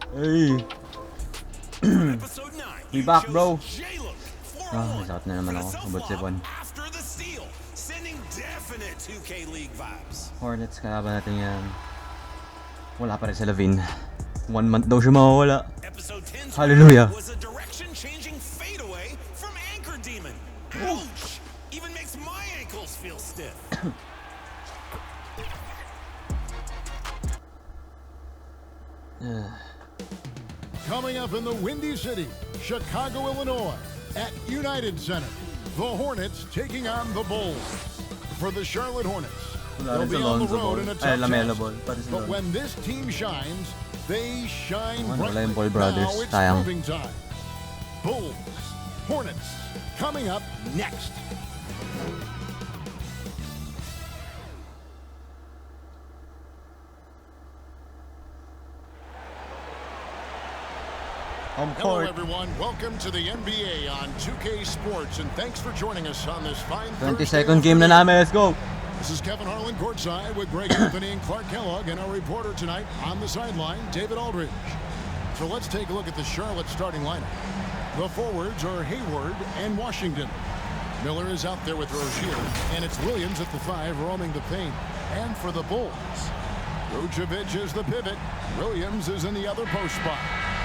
Hey. We back, bro. Isakot na naman ako. About 7. Hornets, kalaban natin yan. Wala pa rin sa Lavin. 1 month daw siya mawawala. Hallelujah. Even makes my ankles feel stiff. Coming up in the Windy City, Chicago, Illinois, at United Center, the Hornets taking on the Bulls. For the Charlotte Hornets, they'll be on the road in a tough test. But when this team shines, they shine brightly. Now it's proving time. Bulls, Hornets, coming up next. Hello, everyone. Welcome to the NBA on 2K Sports, and thanks for joining us on this fine 22nd game na namin. Let's go. This is Kevin Harlan courtside with Greg Anthony and Clark Kellogg, and our reporter tonight on the sideline, David Aldridge. So let's take a look at the Charlotte starting lineup. The forwards are Hayward and Washington. Miller is out there with Rozier, and it's Williams at the 5 roaming the paint. And for the Bulls, Vucevic is the pivot. Williams is in the other post spot.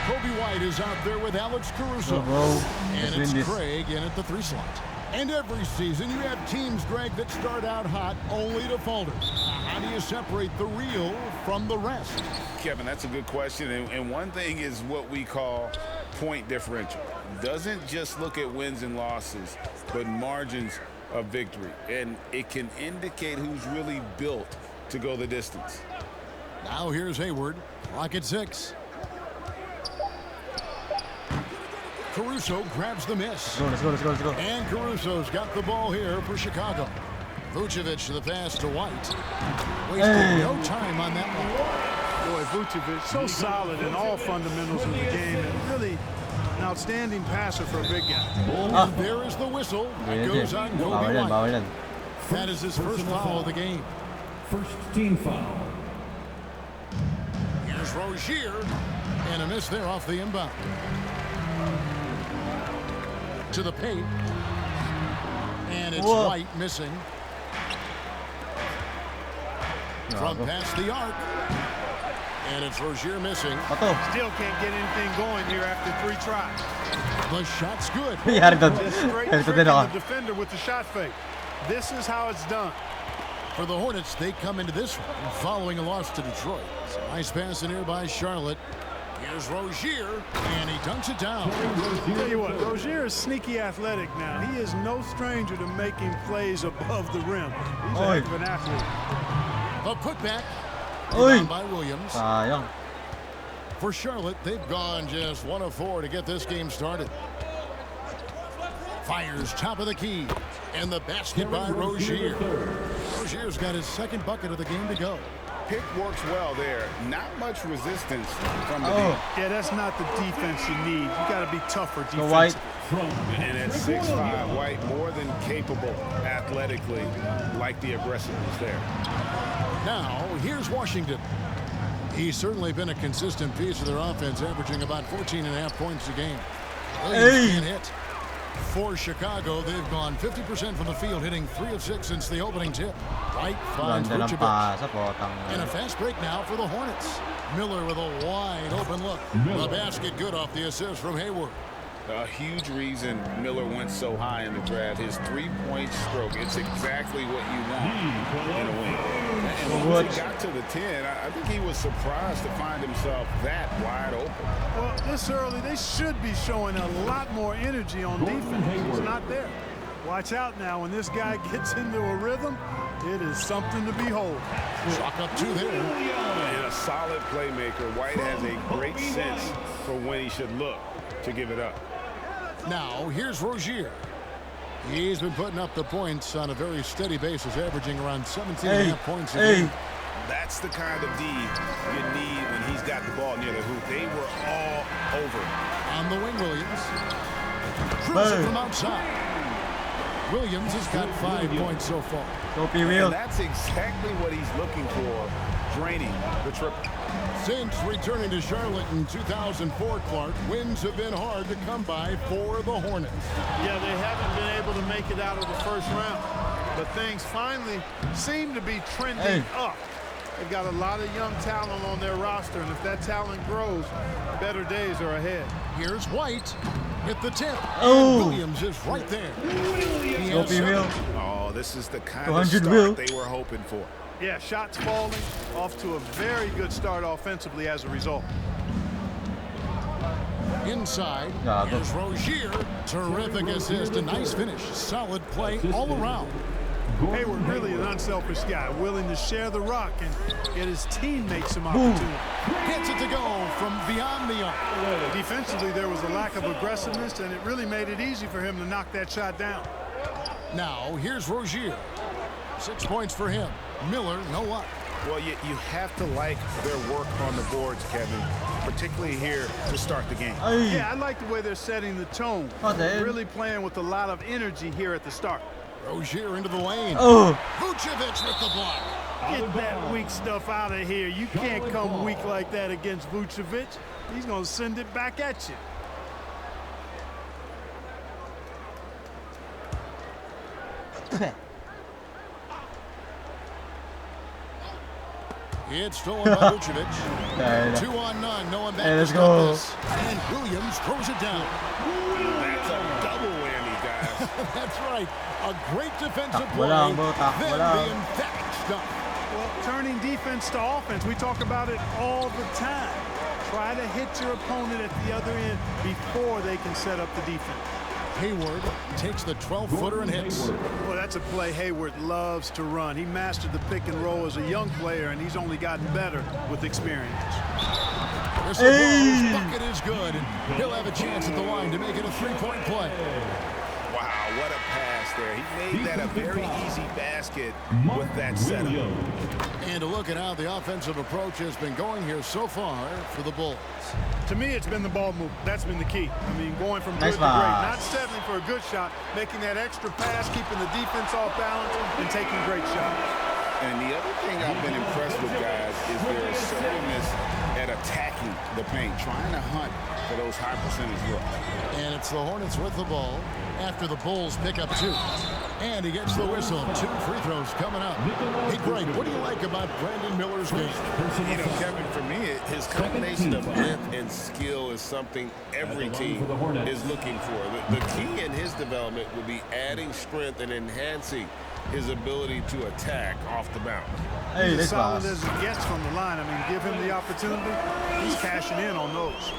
Kobe White is out there with Alex Caruso. And it's Craig in at the 3 slot. And every season you have teams, Greg, that start out hot only to falter. How do you separate the real from the rest? Kevin, that's a good question. And one thing is what we call point differential. Doesn't just look at wins and losses, but margins of victory. And it can indicate who's really built to go the distance. Now here's Hayward. Clock at 6. Caruso grabs the miss. Let's go. And Caruso's got the ball here for Chicago. Vucevic to the pass to White. Wasting no time on that one. Boy, Vucevic, so solid in all fundamentals of the game, and really an outstanding passer for a big guy. And there is the whistle. That goes on Kobe White. That is his first foul of the game. First team foul. Here's Rozier. And a miss there off the inbound. To the paint, and it's White missing from past the arc, and it's Rozier missing. Still can't get anything going here after 3 tries. The shot's good. Just straight tricking the defender with the shot fake. This is how it's done. For the Hornets, they come into this one following a loss to Detroit. Nice pass in here by Charlotte. Here's Rozier, and he dunks it down. Tell you what, Rozier is sneaky athletic now. He is no stranger to making plays above the rim. He's a heck of an athlete. A putback down by Williams. For Charlotte, they've gone just 1 of 4 to get this game started. Fires top of the key, and the basket by Rozier. Rozier's got his 2nd bucket of the game to go. Pick works well there. Not much resistance from the Yeah, that's not the defense you need. You got to be tougher defensively. White. And at 6'5", White more than capable athletically, like the aggressiveness there. Now, here's Washington. He's certainly been a consistent piece of their offense, averaging about 14.5 points a game. Williams can't hit. For Chicago, they've gone 50% from the field, hitting 3 of 6 since the opening tip. White finds Vucevic. And a fast break now for the Hornets. Miller with a wide open look. The basket good off the assist from Hayward. A huge reason Miller went so high in the draft. His 3-point stroke. It's exactly what you want in a win. And once he got to the 10, I think he was surprised to find himself that wide open. Well, this early, they should be showing a lot more energy on defense. It's not there. Watch out now. When this guy gets into a rhythm, it is something to behold. Chalk up 2 there. And a solid playmaker. White has a great sense for when he should look to give it up. Now, here's Rozier. He's been putting up the points on a very steady basis, averaging around 17.5 points a game. That's the kind of D you need when he's got the ball near the hoop. They were all over. On the wing, Williams. Cruising from outside. Williams has got 5 points so far. Don't be real. And that's exactly what he's looking for, draining the triple. Since returning to Charlotte in 2004, Clark, wins have been hard to come by for the Hornets. Yeah, they haven't been able to make it out of the first round. But things finally seem to be trending up. They've got a lot of young talent on their roster, and if that talent grows, better days are ahead. Here's White at the tip. Oh. And Williams is right there. He Go has be seven. real. Oh, this is the kind of 200 start will. they were hoping for. Yeah, shots falling, off to a very good start offensively as a result. Inside, Yeah, here's Rozier. Terrific assist, a nice finish. Solid play all around. Hayward really an unselfish guy, willing to share the rock and get his teammates some opportunity. Gets it to go from beyond the arc. Defensively, there was a lack of aggressiveness, and it really made it easy for him to knock that shot down. Now, here's Rozier. 6 points for him. Miller, no luck. Well, you have to like their work on the boards, Kevin, particularly here to start the game. Ay. Yeah, I like the way they're setting the tone. Father. Really playing with a lot of energy here at the start. Rozier into the lane. Oh. Vucevic with the block. Get that weak stuff out of here. You can't come weak like that against Vucevic. He's going to send it back at you. It's stolen by Vucevic. Yeah. 2 on none. No one back Hey, to let's stop go. this. And Williams throws it down. That's a double whammy, guys. That's right. A great defensive Takbo play. lang, bro. Takbo Then lang. the emphatic stuff. Well, turning defense to offense, we talk about it all the time. Try to hit your opponent at the other end before they can set up the defense. Hayward takes the 12-footer and hits. Well, that's a play Hayward loves to run. He mastered the pick and roll as a young player, and he's only gotten better with experience. This LeBron's bucket is good, and he'll have a chance at the line to make it a three-point play. Wow, what a pass there. He made that a very easy basket with that setup. And to look at how the offensive approach has been going here so far for the Bulls. To me, it's been the ball movement. That's been the key. I mean, going from Nice good to great, pass. not settling for a good shot, making that extra pass, keeping the defense off balance, and taking great shots. And the other thing I've been impressed with, guys, is their assertiveness at attacking the paint, trying to hunt for those high percentage looks. And it's the Hornets with the ball after the Bulls pick up 2. And he gets the whistle. 2 free throws coming up. Hey, Greg, what do you like about Brandon Miller's game? You know, Kevin, for me, his combination of length and skill is something every team is looking for. The key in his development will be adding strength and enhancing his ability to attack off the bounce. Hey, He's this as solid pass. as he gets from the line. I mean, give him the opportunity. He's cashing in on those.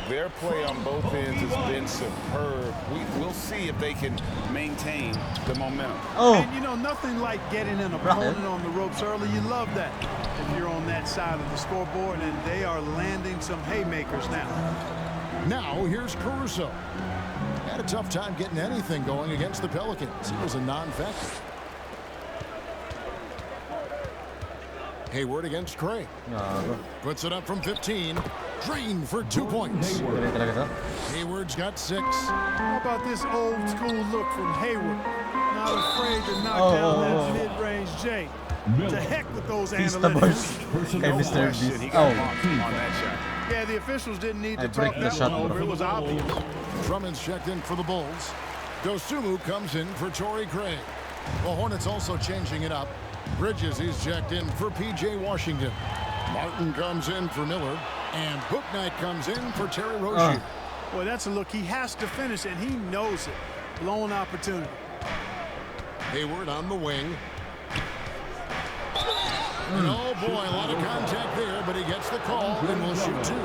Their play on both ends has been superb. We'll see if they can maintain the momentum. Oh. And, you know, nothing like getting an opponent on the ropes early. You love that if you're on that side of the scoreboard, and they are landing some haymakers now. Now, here's Caruso. Had a tough time getting anything going against the Pelicans. He was a non-factor. Hayward against Craig. Gago. Puts it up from 15. Green for 2 points. Galing talaga to. Hayward's got 6. How about this old school look from Hayward? Not afraid to knock Oh, down oh, that oh. mid-range J. To heck with those He's the boss. analytics. Kay No Mr. question, Beast. he got Oh. bumped on that shot. Yeah, the officials didn't need I to break talk the that shot, one over. bro. It was obvious. Drummond's checked in for the Bulls. Dosunmu comes in for Torrey Craig. The Hornets also changing it up. Bridges is checked in for P.J. Washington. Martin comes in for Miller. And Bouknight comes in for Terry Rozier. Boy, that's a look he has to finish, and he knows it. Blown opportunity. Hayward on the wing. And oh boy, a lot of contact there, but he gets the call and will shoot 2.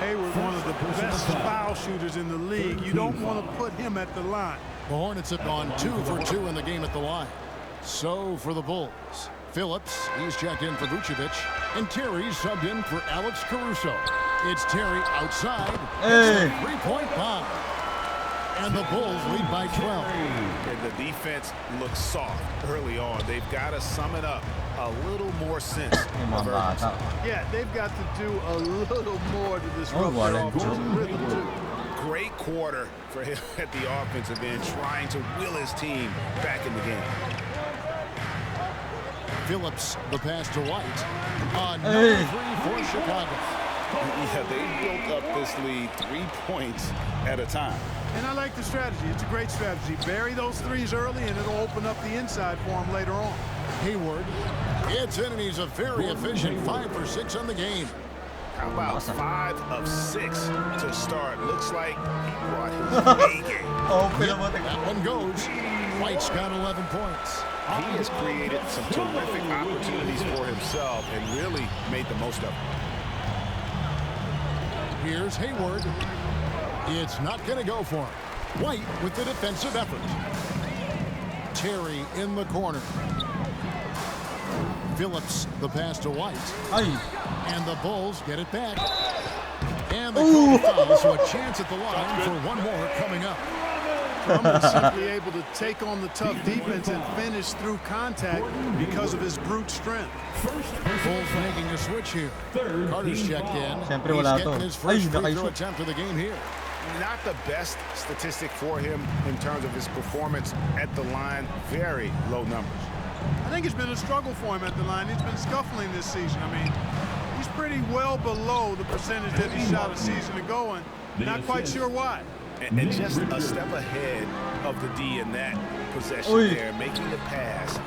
Hayward, one of the best foul shooters in the league. You don't want to put him at the line. The Hornets have gone 2 for 2 in the game at the line. So for the Bulls, Phillips, he's checked in for Vucevic, and Terry's subbed in for Alex Caruso. It's Terry outside. Hey. It's a three-point bomb. And the Bulls lead by 12. And the defense looks soft early on. They've got to sum it up. A little more sense Yung of mga urgency. bata. Yeah, they've got to do a little more to disrupt their wala. offensive rhythm, too. Great quarter for him at the offensive end, trying to will his team back in the game. Phillips, the pass to White. Another three for Chicago. Yeah, they built up this lead 3 points at a time. And I like the strategy. It's a great strategy. Bury those threes early, and it'll open up the inside for him later on. Hayward. It's in, and he's a very efficient 5 for 6 on the game. How about 5 of 6 to start? Looks like he brought his A game. That one goes. White's got 11 points. He has created some terrific opportunities for himself and really made the most of them. Here's Hayward. It's not going to go for him. White with the defensive effort. Terry in the corner. Phillips, the pass to White. And the Bulls get it back. And the call foul, so a chance at the line for one more coming up. Drummond's simply able to take on the tough defense and finish through contact because of his brute strength. Bulls making a switch here. Carter's checked in. Siyempre He's wala getting to. his first free nakaishoot. throw attempt of the game here. Not the best statistic for him in terms of his performance at the line. Very low numbers. I think it's been a struggle for him at the line. He's been scuffling this season. I mean, he's pretty well below the percentage that he shot a season ago, and not quite sure why. And just a step ahead of the D in that possession there, making the pass.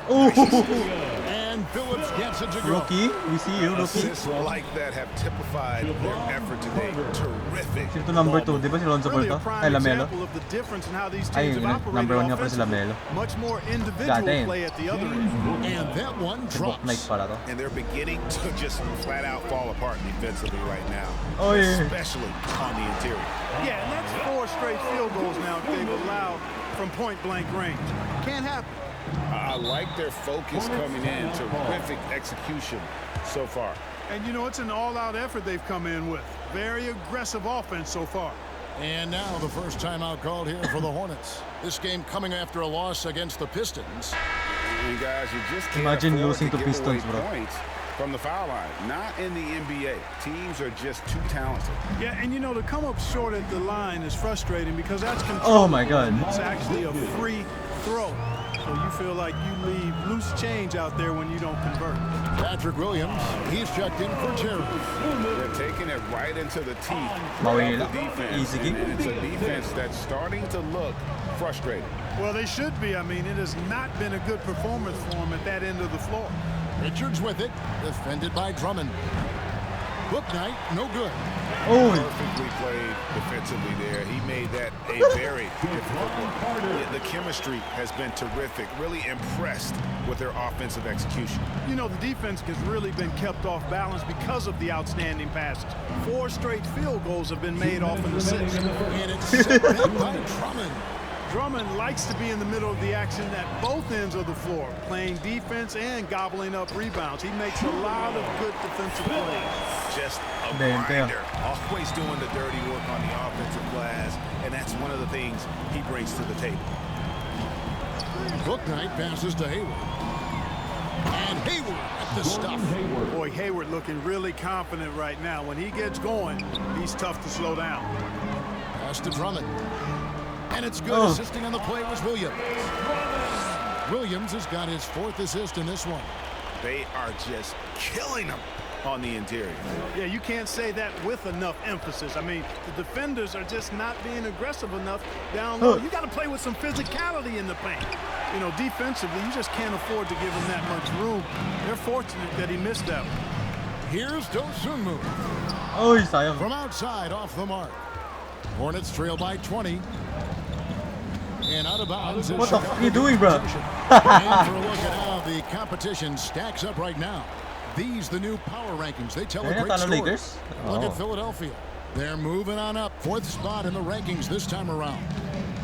And Phillips gets it to go. Rookie, we see you, rookie. Assists like that have typified their effort today. Terrific. Sino to number 2, di ba si Lonzo Ball Really to? a prime Ay, Lamelo. example of the difference in how these Ay, teams have operated number 1 nga pala si offensively. Lamelo. Much more individual Dati. play at the other end. And that one Book night drops. pala to. And they're beginning to just flat out fall apart defensively right now, Oy. especially on the interior. Yeah, and that's 4 straight field goals now that they've allowed from point-blank range. Can't happen. I like their focus coming in. Terrific execution so far. And, you know, it's an all-out effort they've come in with. Very aggressive offense so far. And now the first timeout called here for the Hornets. This game coming after a loss against the Pistons. You guys, you just can't Imagine afford losing to give Pistons, away bro. points from the foul line. Not in the NBA. Teams are just too talented. Yeah, and, you know, to come up short at the line is frustrating because that's control. Oh my God. It's actually a free throw. So you feel like you leave loose change out there when you don't convert. Patrick Williams, he's checked in for Terry. They're taking it right into the teeth Bawi of the nila. defense. Easy game. And it's a defense that's starting to look frustrated. Well, they should be. I mean, it has not been a good performance for them at that end of the floor. Richards with it, defended by Drummond. Book night, no good. Perfectly played defensively there. He made that a very difficult one. The chemistry has been terrific. Really impressed with their offensive execution. You know, the defense has really been kept off balance because of the outstanding passes. 4 straight field goals have been made off of the 6. And it's set back by Drummond. Drummond likes to be in the middle of the action at both ends of the floor, playing defense and gobbling up rebounds. He makes a lot of good defensive plays. Just a Damn. grinder. Always doing the dirty work on the offensive glass, and that's one of the things he brings to the table. Book night passes to Hayward. And Hayward at the stuff. Boy, Hayward looking really confident right now. When he gets going, he's tough to slow down. Pass to Drummond. And it's good. Assisting on the play was Williams. Williams has got his 4th assist in this one. They are just killing them on the interior. Yeah, you can't say that with enough emphasis. I mean, the defenders are just not being aggressive enough down low. You got to play with some physicality in the paint. You know, defensively, you just can't afford to give him that much room. They're fortunate that he missed that one. Here's Dosunmu. Oy, sayang. From outside, off the mark. Hornets trail by 20. And out of bounds. What the fuck are you doing, bro? And for a look at how the competition stacks up right now. These, the new power rankings. They tell a Ayun, great natalo story. Lakers? Look Oh. at Philadelphia. They're moving on up. 4th spot in the rankings this time around.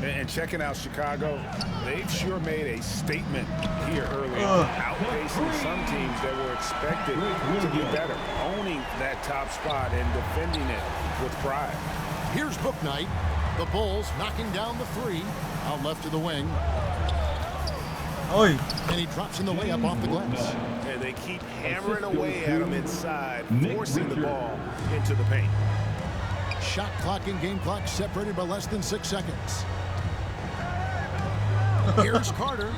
And checking out Chicago, they've sure made a statement here early on, outpacing some teams that were expected to be better, owning that top spot and defending it with pride. Here's Book Night. The Bulls knocking down the 3 out left of the wing. Oy. And he drops in the layup off the glass. And they keep hammering away at him inside, forcing the ball into the paint. Shot clock and game clock separated by less than 6 seconds. Here's Carter.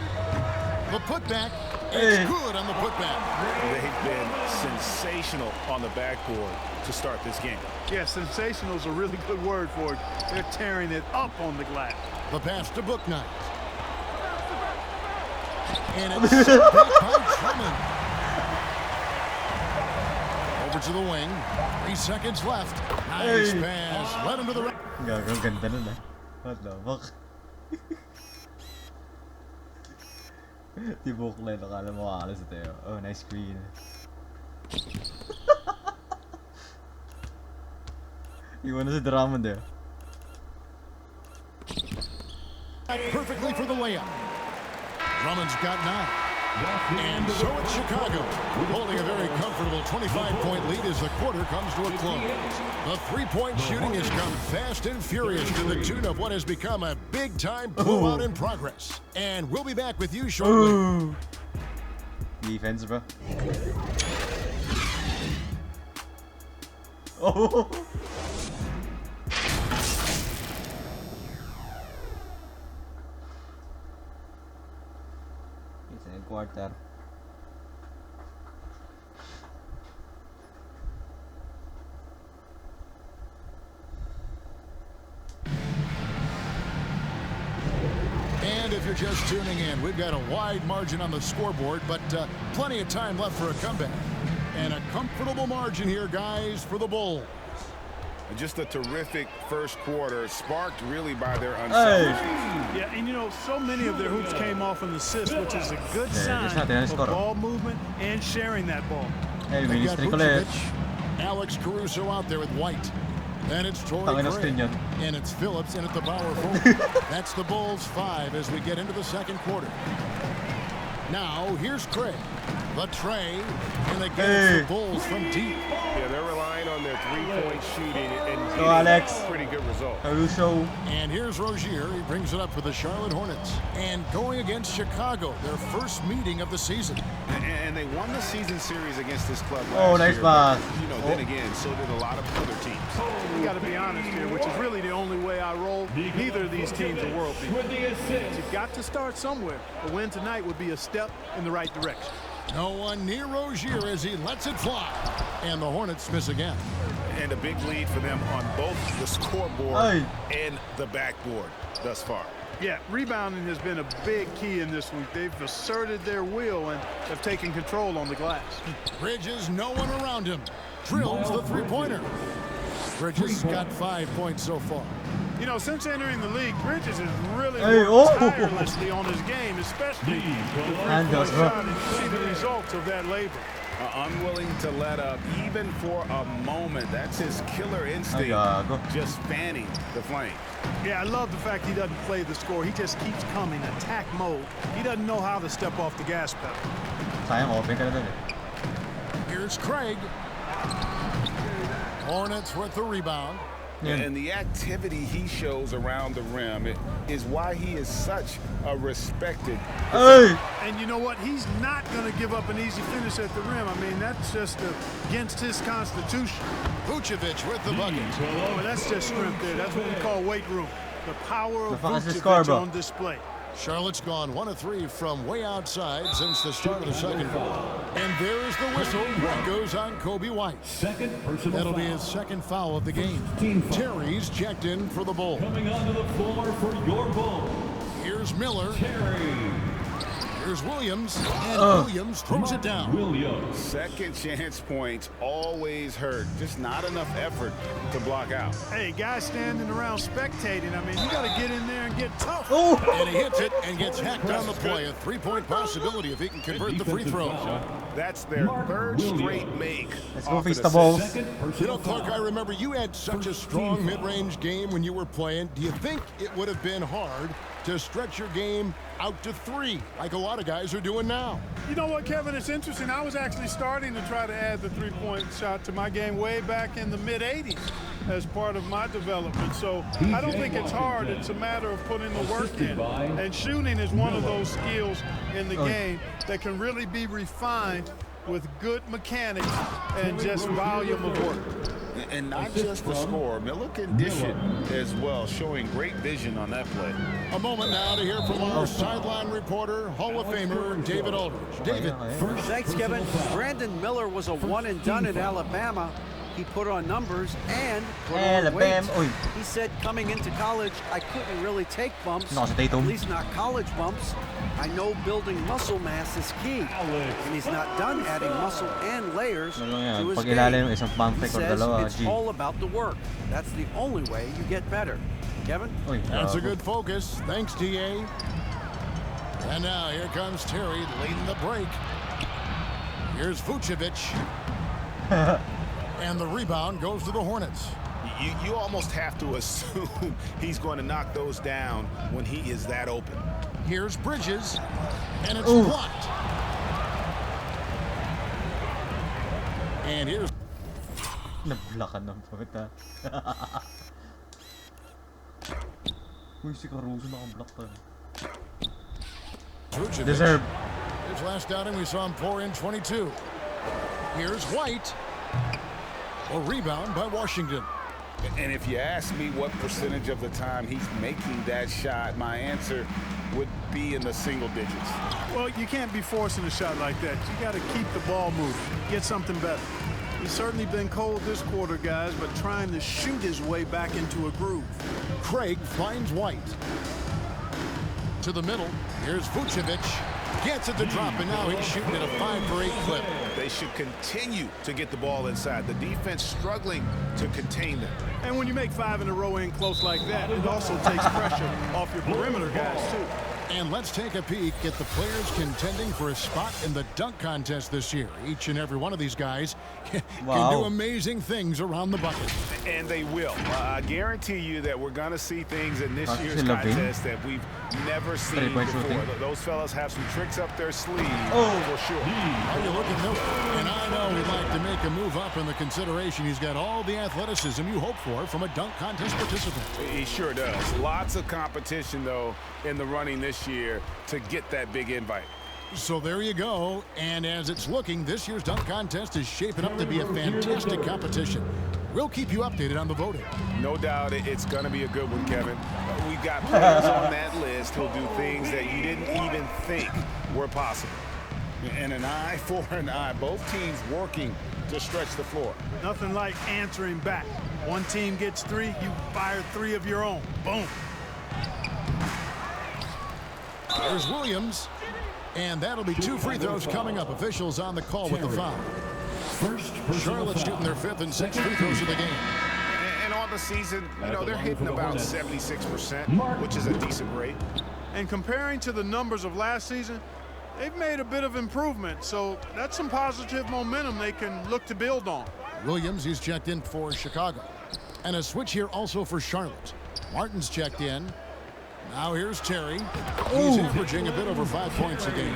The putback, It's good on the putback. They've been sensational on the backboard to start this game. Yeah, sensational is a really good word for it. They're tearing it up on the glass. The pass to Booknight. And it's set back by Drummond. Over to the wing. 3 seconds left. Nice pass. Led him to the right. Gagawin ganda nun ah. What the fuck? Tibok na ito. Kala mo kakalas ito yun. Oh, nice screen. Iwan na si Drummond eh. Perfectly for the layup. Drummond's got 9. And so it's Chicago, holding a very comfortable 25-point lead as the quarter comes to a close. The three-point shooting has come fast and furious to the tune of what has become a big-time blowout in progress. And we'll be back with you shortly. Defense, bro. Oh! Quarter. And if you're just tuning in, we've got a wide margin on the scoreboard, but plenty of time left for a comeback. And a comfortable margin here, guys, for the Bulls. Just a terrific first quarter, sparked really by their unselfishness. Yeah, and you know, so many of their hoops came off an assist, which is a good sign for ball movement and sharing that ball. Hey, They got Vucevic, Alex Caruso out there with White. Then it's Torrey Craig, and it's Phillips in at the power forward. That's the Bulls 5 as we get into the second quarter. Now, here's Craig. The tray, and again the Bulls from deep. Yeah, they're relying on their three-point shooting and getting Alex. a pretty good result. Caruso. And here's Rozier. He brings it up for the Charlotte Hornets. And going against Chicago, their first meeting of the season. And they won the season series against this club last Oh, nice year. pass. But, you know, then again, so did a lot of other teams. We got to be honest here, which is really the only way I roll. Neither of these teams are world beaters. You've got to start somewhere. A win tonight would be a step in the right direction. No one near Rozier as he lets it fly. And the Hornets miss again. And a big lead for them on both the scoreboard and the backboard thus far. Yeah, rebounding has been a big key in this week. They've asserted their will and have taken control on the glass. Bridges, no one around him. Drills the three-pointer. Bridges got 5 points so far. You know, since entering the league, Bridges has really worked tirelessly on his game, especially the three-point shot, and you see the results of that labor. Unwilling to let up even for a moment. That's his killer instinct, just fanning the flame. Yeah, I love the fact he doesn't play the score. He just keeps coming, attack mode. He doesn't know how to step off the gas pedal. Sayang, open ka na dun eh. Here's Craig. Hornets with the rebound. And the activity he shows around the rim is why he is such a respected. And you know what? He's not going to give up an easy finish at the rim. I mean, that's just against his constitution. Vucevic with the bucket. Oh, that's just strength there. That's what we call weight room. The power of Vucevic on display. Charlotte's gone 1 of 3 from way outside since the start of the second quarter. And there's the whistle that goes on Kobe White. That'll be his second foul of the game. Terry's checked in for the Bulls. Coming onto the floor for your Bulls. Here's Miller. Terry. Here's Williams. And Williams throws it down. Williams. Second chance points always hurt. Just not enough effort to block out. Hey, guys standing around spectating. I mean, you got to get in there and get tough. And he hits it and gets hacked on the play. A three-point possibility if he can convert the free throw. That's their third straight make. Let's go feast the Bulls. You know, Clark, I remember you had such a strong mid-range game when you were playing. Do you think it would have been hard to stretch your game out to 3 like a lot of guys are doing now? You know what, Kevin? It's interesting. I was actually starting to try to add the three-point shot to my game way back in the mid-'80s as part of my development. So I don't think it's hard. It's a matter of putting the work in. And shooting is one of those skills in the game that can really be refined with good mechanics and just volume of work. And not just the score, Miller can dish it as well, showing great vision on that play. A moment now to hear from our sideline reporter, Hall of Famer David Aldridge. David. Thanks, Kevin. Brandon Miller was a one and done in Alabama. He put on numbers and put on weight. He said coming into college, I couldn't really take bumps, at least not college bumps. I know building muscle mass is key, and he's not done adding muscle and layers to his game. He says it's all about the work. That's the only way you get better. Kevin? That's a good focus. Thanks, DA. And now here comes Terry leading the break. Here's Vucevic. And the rebound goes to the Hornets. You almost have to assume he's going to knock those down when he is that open. Here's Bridges, and it's blocked. And here's... Nablokan ng puta. Uy, si Caruso nakablock pa. Deserve. His last outing, we saw him pour in 22. Here's White. A rebound by Washington. And if you ask me what percentage of the time he's making that shot, my answer would be in the single digits. Well, you can't be forcing a shot like that. You got to keep the ball moving, get something better. He's certainly been cold this quarter, guys, but trying to shoot his way back into a groove. Craig finds White. To the middle. Here's Vucevic. Gets it to drop, and now he's shooting at a 5-for-8 clip. They should continue to get the ball inside. The defense struggling to contain them. And when you make 5 in a row in close like that, it also takes pressure off your perimeter guys, too. And let's take a peek at the players contending for a spot in the dunk contest this year. Each and every one of these guys can do amazing things around the bucket. And they will. I guarantee you that we're going to see things in this year's contest that we've never seen before. Those fellas have some tricks up their sleeve for sure. How you look at Miller? And I know he'd like to make a move up in the consideration. He's got all the athleticism you hope for from a dunk contest participant. He sure does. Lots of competition, though, in the running this year to get that big invite. So there you go. And as it's looking, this year's dunk contest is shaping up to be a fantastic competition. We'll keep you updated on the voting. No doubt it's going to be a good one, Kevin. We've got players on that list who'll do things that you didn't even think were possible. And an eye for an eye. Both teams working to stretch the floor. Nothing like answering back. One team gets 3, you fire 3 of your own. Boom. There's Williams, and that'll be 2 free throws coming up. Officials on the call with the foul. Charlotte shooting their 5th and 6th free throws of the game. And on the season, you know, they're hitting about 76%, which is a decent rate. And comparing to the numbers of last season, they've made a bit of improvement, so that's some positive momentum they can look to build on. Williams, he's checked in for Chicago. And a switch here also for Charlotte. Martin's checked in. Now here's Terry. He's averaging a bit over 5 points a game.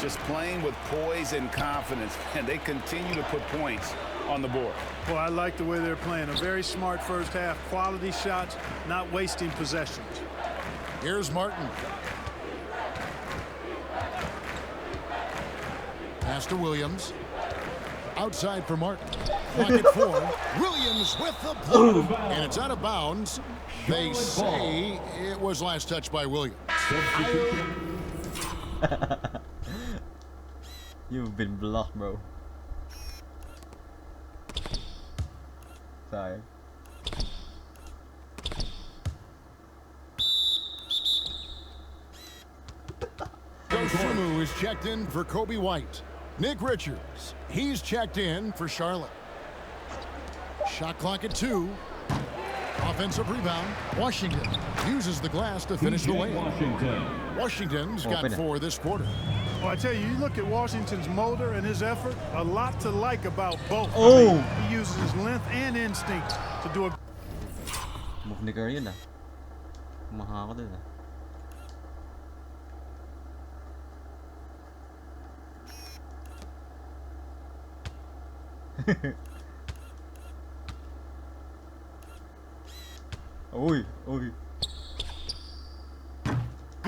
Just playing with poise and confidence, and they continue to put points on the board. Well, I like the way they're playing. A very smart first half. Quality shots, not wasting possessions. Here's Martin. Pass to Williams. Outside for Martin. Pocket 4. Williams with the block. And it's out of bounds. They say it was last touched by Williams. You've been blocked, bro. Sorry. Dosunmu is checked in for Kobe White. Nick Richards, he's checked in for Charlotte. Shot clock at 2. Offensive rebound. Washington uses the glass to finish the layup. Washington's got 4 this quarter. Well, I tell you, you look at Washington's motor and his effort, a lot to like about both. He uses his length and instinct to do a... Move ni Curry yun ah. Maha ako dun ah.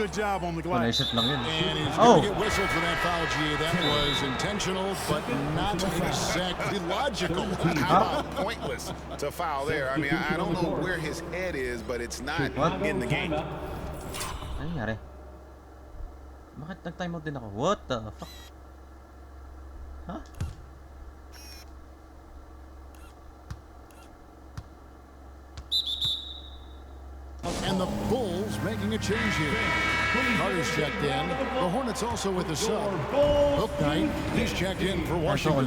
good job on the glass. Naisip lang yun. And he's going to get whistled for that foul, G. That was intentional, but not exactly logical. How about pointless to foul there? I mean, I don't know where his head is, but it's not in the game. Ano nangyari? Bakit nag-timeout din ako? What the fuck? Huh? And the Bulls making a change here. Carter's checked in. The Hornets also with a sub. Booknight, he's checked in for Washington.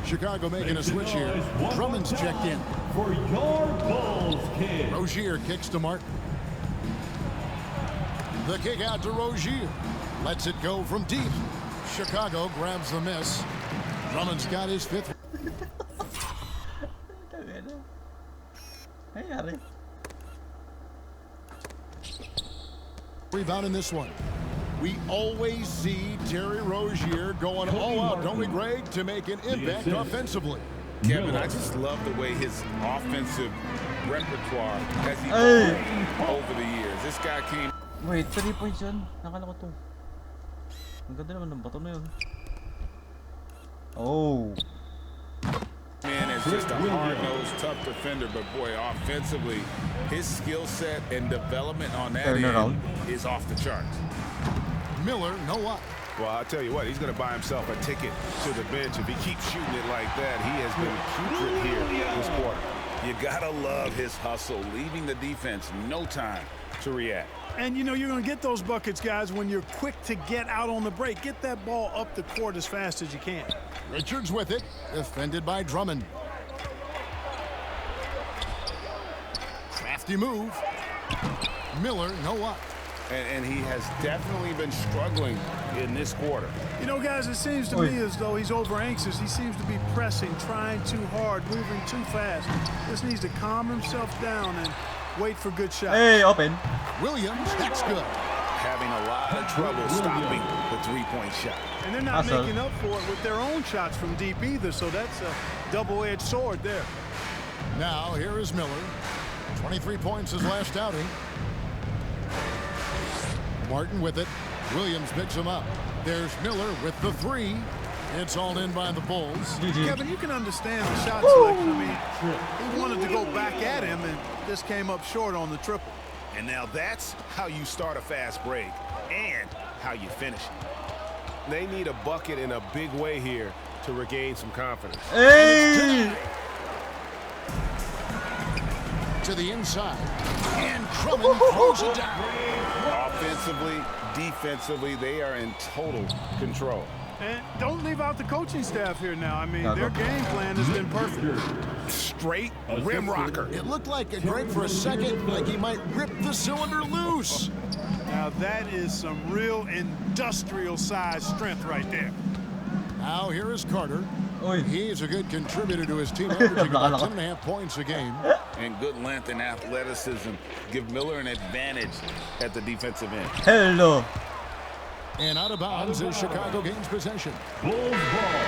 Chicago making a switch here. Drummond's checked in. For your Bulls, kid. Rozier kicks to Martin. The kick out to Rozier. Lets it go from deep. Chicago grabs the miss. Drummond's got his fifth. Rebound in this one. We always see Terry Rozier going all out, don't we, Greg, to make an impact offensively. Kevin, I just love the way his offensive repertoire has evolved over the years. This guy came. Wait, 3 points yun. Nakala ko to. Ang ganda naman ng bato na yun. Oh. Man is just a hard-nosed, tough defender, but boy, offensively, his skill set and development on that end is off the charts. Miller, no up. Well, I'll tell you what, he's going to buy himself a ticket to the bench. If he keeps shooting it like that, he has been putrid here this quarter. You got to love his hustle, leaving the defense no time to react. And, you know, you're going to get those buckets, guys, when you're quick to get out on the break. Get that ball up the court as fast as you can. Richards with it, defended by Drummond. Crafty move. Miller, no up. And he has definitely been struggling in this quarter. You know, guys, it seems to me as though he's over anxious. He seems to be pressing, trying too hard, moving too fast. Just needs to calm himself down and wait for good shots. Hey, open. Williams, that's good. Having a lot of trouble stopping the three-point shot. And they're not making up for it with their own shots from deep either, so that's a double-edged sword there. Now, here is Miller. 23 points his last outing. Martin with it. Williams picks him up. There's Miller with the three. It's all in by the Bulls. Kevin, you can understand the shot selection. I mean, he wanted to go back at him and just came up short on the triple. And now that's how you start a fast break and how you finish it. They need a bucket in a big way here to regain some confidence. Hey! To the inside. And Drummond throws it down. Offensively, defensively, they are in total control. And don't leave out the coaching staff here now. I mean, their game plan has been perfect. Straight rim rocker. It looked like a Greg for a second, like he might rip the cylinder loose. Now that is some real industrial size strength right there. Now here is Carter. He's a good contributor to his team, averaging about 10.5 points a game. And good length and athleticism give Miller an advantage at the defensive end. Hello. And out of bounds is Chicago gains possession. Bulls ball.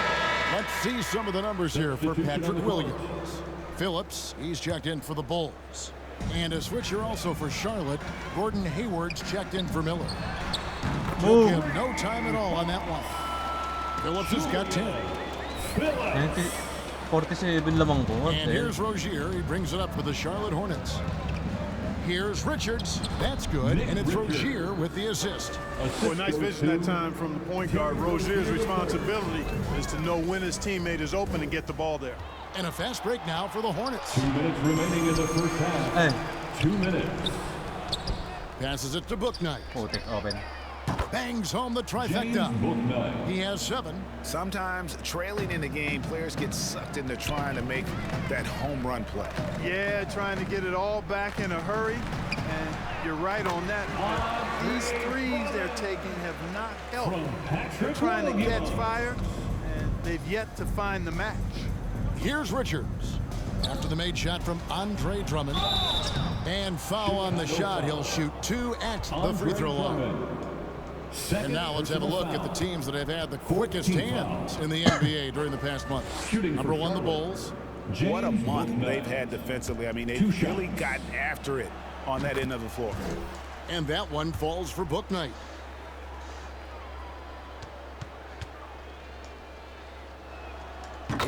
Let's see some of the numbers here for Patrick Williams. Phillips, he's checked in for the Bulls. And a switcher also for Charlotte. Gordon Hayward's checked in for Miller. Took him no time at all on that one. Phillips has got 10. 47 lamang ko. And here's Rozier. He brings it up for the Charlotte Hornets. Here's Richards. That's good. And it's Rozier with the assist. Boy, nice vision that time from the point guard. Rozier's responsibility is to know when his teammate is open and get the ball there. And a fast break now for the Hornets. 2 minutes remaining in the first half. 2 minutes. Passes it to Booknight. Open. Bangs home the trifecta. He has 7. Sometimes trailing in the game, players get sucked into trying to make that home run play. Yeah, trying to get it all back in a hurry. And you're right on that. These threes they're taking have not helped. They're trying to catch fire, and they've yet to find the match. Here's Richards. After the made shot from Andre Drummond. And foul on the shot. He'll shoot 2 at the free throw line. And now let's have a look at the teams that have had the quickest hands in the NBA during the past month. Number 1, the Bulls. What a month they've had defensively. I mean, they've really gotten after it on that end of the floor. And that one falls for Book Knight.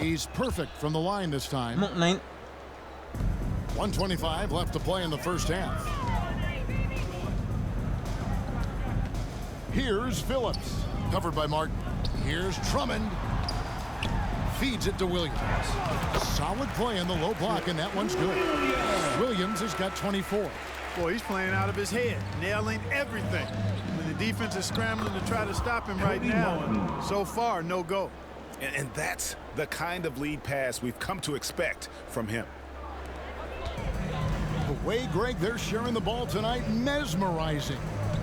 He's perfect from the line this time. 1:25 left to play in the first half. Here's Phillips. Covered by Martin. Here's Drummond. Feeds it to Williams. Solid play in the low block, and that one's good. Williams has got 24. Boy, he's playing out of his head, nailing everything. When the defense is scrambling to try to stop him right now, so far, no go. And that's the kind of lead pass we've come to expect from him. The way, Greg, they're sharing the ball tonight, mesmerizing.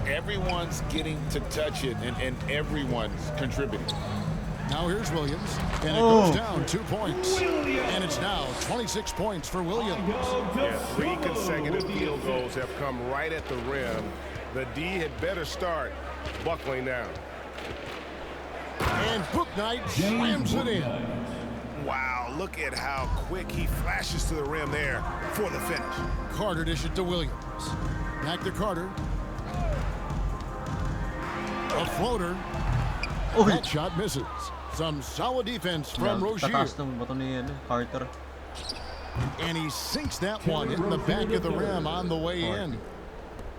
Everyone's getting to touch it, and everyone's contributing. Now here's Williams, and it goes down 2 points. And it's now 26 points for Williams. Yeah, 3 consecutive field goals have come right at the rim. The D had better start buckling down. And Book Knight slams it in. Wow, look at how quick he flashes to the rim there for the finish. Carter dish it to Williams. Back to Carter. A floater. That shot misses. Some solid defense from Rozier. Carter. And he sinks that one in the back of the rim on the way in.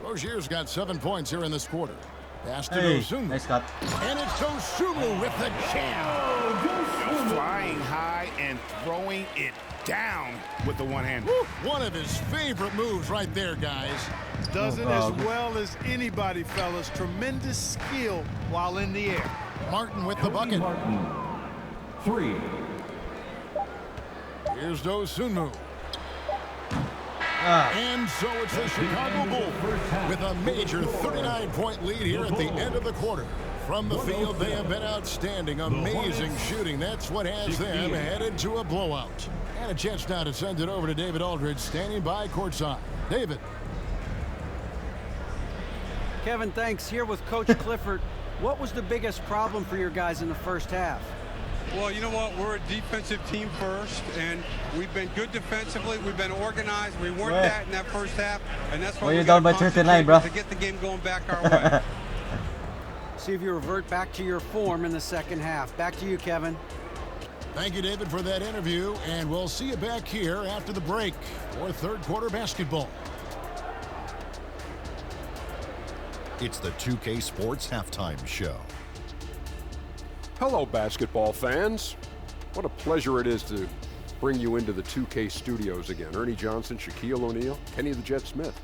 Rozier's got 7 points here in this quarter. Pass to Dosunmu. Nice cut. And it's Dosunmu with the jam. Flying high and throwing it down with the one-hander. One of his favorite moves right there, guys. Does it as well as anybody, fellas. Tremendous skill while in the air. Martin with the bucket. Martin. 3. Here's Dosunmu. And so it's the Chicago Bulls with a major 39-point lead here at the end of the quarter. From the field, they have been outstanding. Amazing shooting. That's what has them headed to a blowout. And a chance now to send it over to David Aldridge, standing by courtside. David. Kevin, thanks. Here with Coach Clifford. What was the biggest problem for your guys in the first half? Well, you know what? We're a defensive team first, and we've been good defensively. We've been organized. We weren't that in that first half, and that's why you're down by 39, bro. To get the game going back our way. See if you revert back to your form in the second half. Back to you, Kevin. Thank you, David, for that interview, and we'll see you back here after the break for third quarter basketball. It's the 2K Sports Halftime Show. Hello, basketball fans. What a pleasure it is to bring you into the 2K studios again. Ernie Johnson, Shaquille O'Neal, Kenny the Jet Smith.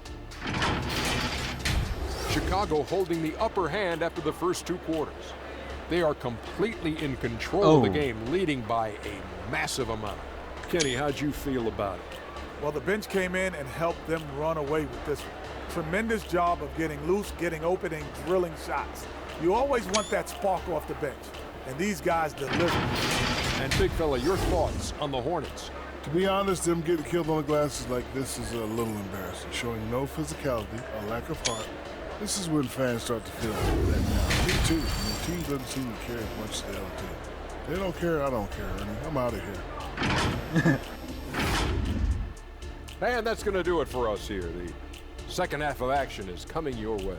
Chicago holding the upper hand after the first 2 quarters. They are completely in control of the game, leading by a massive amount. Kenny, how'd you feel about it? Well, the bench came in and helped them run away with this one. Tremendous job of getting loose, getting open, and drilling shots. You always want that spark off the bench, and these guys deliver. And big fella, your thoughts on the Hornets? To be honest, them getting killed on the glass is like this is a little embarrassing, showing no physicality, a lack of heart. This is when fans start to feel that now. Me too. The team doesn't seem to care as much as the other team. They don't care, I don't care, Ernie. I'm out of here. And that's going to do it for us here. The second half of action is coming your way.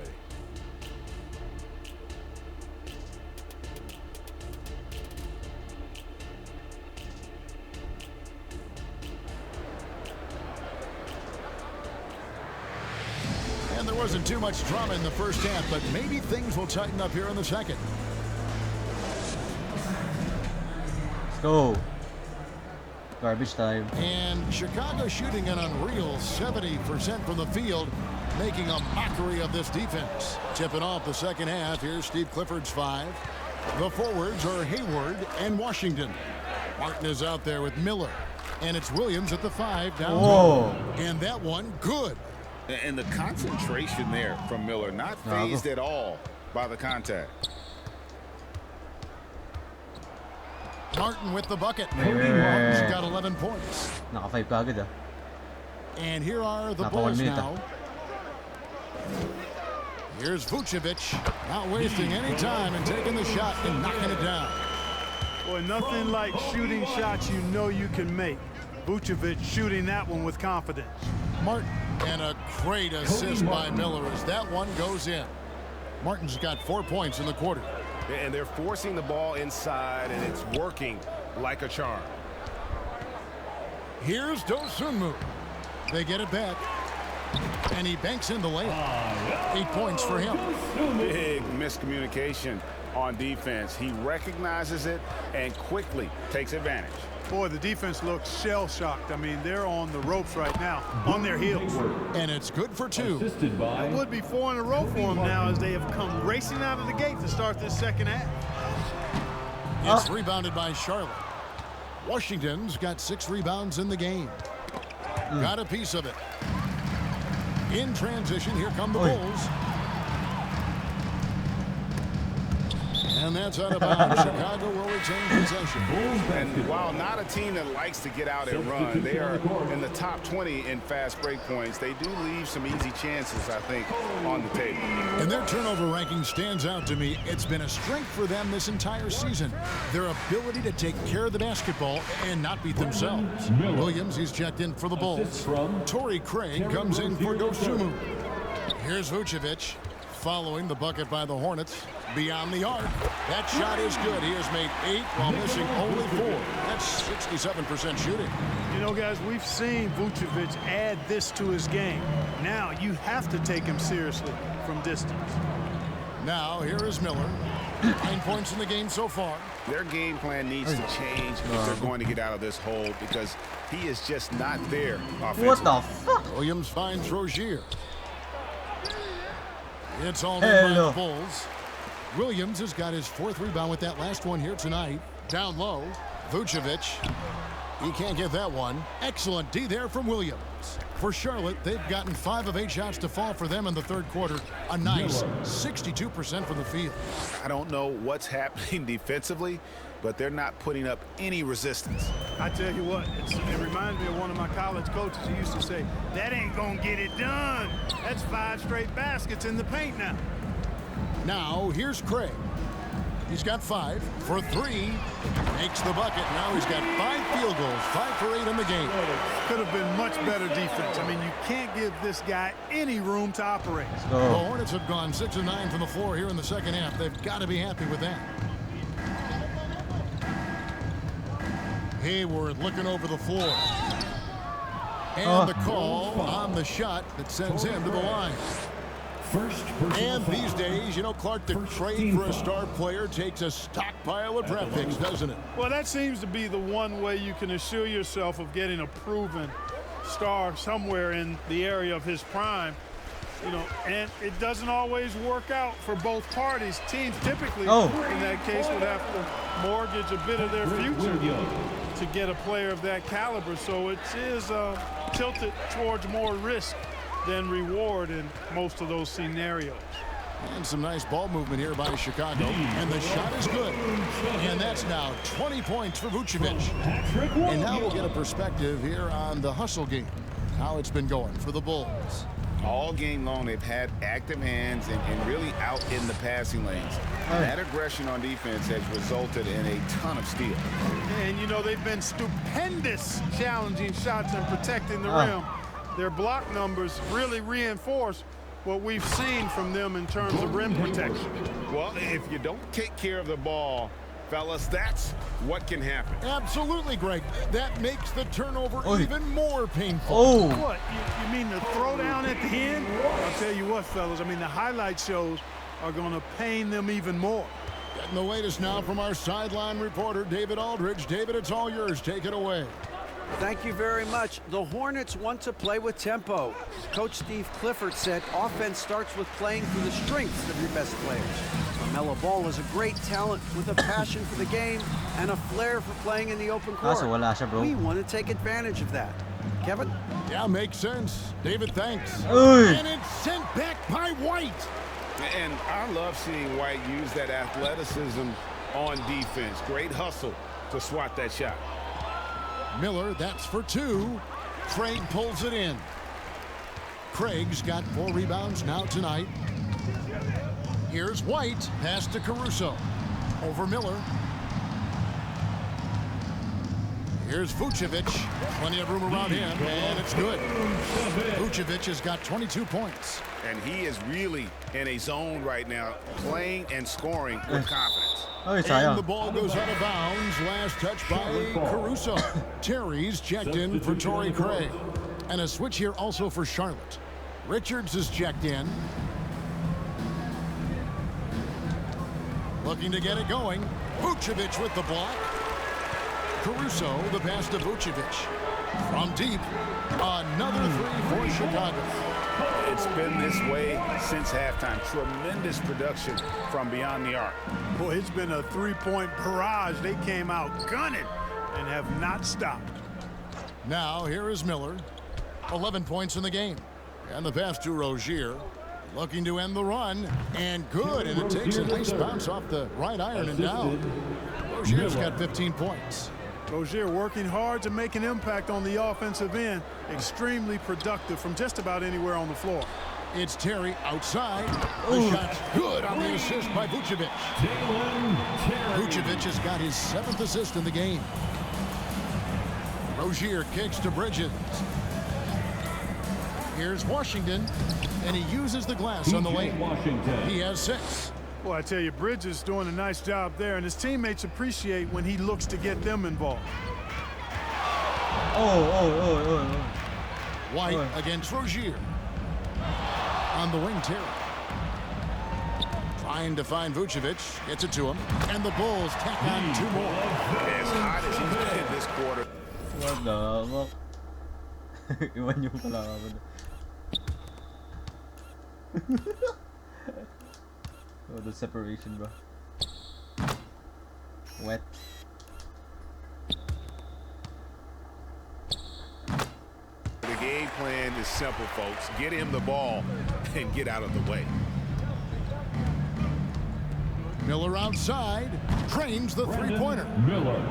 And there wasn't too much drama in the first half, but maybe things will tighten up here in the second. Let's go. Garbage time. And Chicago shooting an unreal 70% from the field, making a mockery of this defense. Tipping off the second half. Here's Steve Clifford's 5. The forwards are Hayward and Washington. Martin is out there with Miller. And it's Williams at the 5 down. Whoa. And that one good. And the concentration there from Miller, not phased at all by the contact. Martin with the bucket. Martin's got 11 points. Naka-5 ka agad And here are the Naka Bulls 1 minute now. Here's Vucevic, not wasting any time and taking the shot and knocking it down. Boy, nothing like shooting shots you know you can make. Vucevic shooting that one with confidence. Martin And a great assist by Miller as that one goes in. Martin's got 4 points in the quarter. And they're forcing the ball inside, and it's working like a charm. Here's Dosunmu. They get it back. And he banks in the layup. 8 points for him. Big miscommunication on defense. He recognizes it and quickly takes advantage. Boy, the defense looks shell-shocked. I mean, they're on the ropes right now, on their heels. And it's good for 2. It would be 4 in a row for them now as they have come racing out of the gate to start this second half. It's rebounded by Charlotte. Washington's got 6 rebounds in the game. Got a piece of it. In transition, here come the Bulls. And that's out of bounds. Chicago will retain possession. And while not a team that likes to get out and run, they are in the top 20 in fast break points. They do leave some easy chances, I think, on the table. And their turnover ranking stands out to me. It's been a strength for them this entire season. Their ability to take care of the basketball and not beat themselves. Williams, he's checked in for the Bulls. Torrey Craig comes in for Dosunmu. Here's Vucevic. Following the bucket by the Hornets. Beyond the arc. That shot is good. He has made 8 while missing only 4. That's 67% shooting. You know, guys, we've seen Vucevic add this to his game. Now you have to take him seriously from distance. Now here is Miller. 9 points in the game so far. Their game plan needs to change if they're going to get out of this hole because he is just not there offensively. What the fuck? Williams finds Rozier. It's all in by the Bulls. Williams has got his 4th rebound with that last one here tonight. Down low, Vucevic. He can't get that one. Excellent D there from Williams. For Charlotte, they've gotten 5 of 8 shots to fall for them in the third quarter. A nice 62% from the field. I don't know what's happening defensively, but they're not putting up any resistance. I tell you what, it reminds me of one of my college coaches who used to say, that ain't gonna get it done. That's 5 straight baskets in the paint now. Now, here's Craig. He's got 5 for 3. Makes the bucket. Now he's got 5 field goals, 5 for 8 in the game. Could have been much better defense. I mean, you can't give this guy any room to operate. The Hornets have gone 6 of 9 from the floor here in the second half. They've got to be happy with that. Hayward looking over the floor. And the call on the shot that sends him to the line. And these days, you know, Clark, the trade for a star player takes a stockpile of draft picks, doesn't it? Well, that seems to be the one way you can assure yourself of getting a proven star somewhere in the area of his prime. You know, and it doesn't always work out for both parties. Teams typically, in that case, would have to mortgage a bit of their future to get a player of that caliber. So it is tilted towards more risk than reward in most of those scenarios. And some nice ball movement here by Chicago. And the shot is good. And that's now 20 points for Vucevic. And now we'll get a perspective here on the hustle game. How it's been going for the Bulls. All game long, they've had active hands and really out in the passing lanes. That aggression on defense has resulted in a ton of steals. And, you know, they've been stupendous challenging shots and protecting the rim. Their block numbers really reinforce what we've seen from them in terms of rim protection. Well, if you don't take care of the ball, fellas, that's what can happen. Absolutely, Greg. That makes the turnover even more painful. What? You mean the throwdown at the end? I'll tell you what, fellas. I mean, the highlight shows are going to pain them even more. Getting the latest now from our sideline reporter, David Aldridge. David, it's all yours. Take it away. Thank you very much. The Hornets want to play with tempo. Coach Steve Clifford said offense starts with playing to the strengths of your best players. LaMelo Ball is a great talent with a passion for the game and a flair for playing in the open court. We want to take advantage of that. Kevin? Yeah, makes sense. David, thanks. And it's sent back by White. And I love seeing White use that athleticism on defense. Great hustle to swat that shot. Miller, that's for 2. Craig pulls it in. Craig's got 4 rebounds now tonight. Here's White, pass to Caruso. Over Miller. Here's Vucevic. Plenty of room around him, and it's good. Vucevic has got 22 points. And he is really in a zone right now, playing and scoring with confidence. And the ball goes out of bounds. Last touch by Caruso. Terry's checked in for Torrey Craig. And a switch here also for Charlotte. Richards is checked in. Looking to get it going. Vucevic with the block. Caruso, the pass to Vucevic. From deep, another three for Chicago. It's been this way since halftime. Tremendous production from beyond the arc. Boy, it's been a three-point barrage. They came out gunning and have not stopped. Now, here is Miller. 11 points in the game. And the pass to Rozier. Looking to end the run, and good, and it takes a nice bounce off the right iron and down. Rozier's got 15 points. Rozier working hard to make an impact on the offensive end. Extremely productive from just about anywhere on the floor. It's Terry outside. The shot's good on the assist by Vucevic. Vucevic has got his 7th assist in the game. Rozier kicks to Bridges. Here's Washington, and he uses the glass on the lane. He has 6. Well, I tell you, Bridges doing a nice job there, and his teammates appreciate when he looks to get them involved. White against Rozier. On the wing, Terry. Trying to find Vucevic. Gets it to him. And the Bulls tack on 2 more. As hot as he's been this quarter. What the fuck? Iwan yung kalaban. Oh, the separation, bro. Wet. The game plan is simple, folks. Get him the ball and get out of the way. Miller outside. Trains the three-pointer.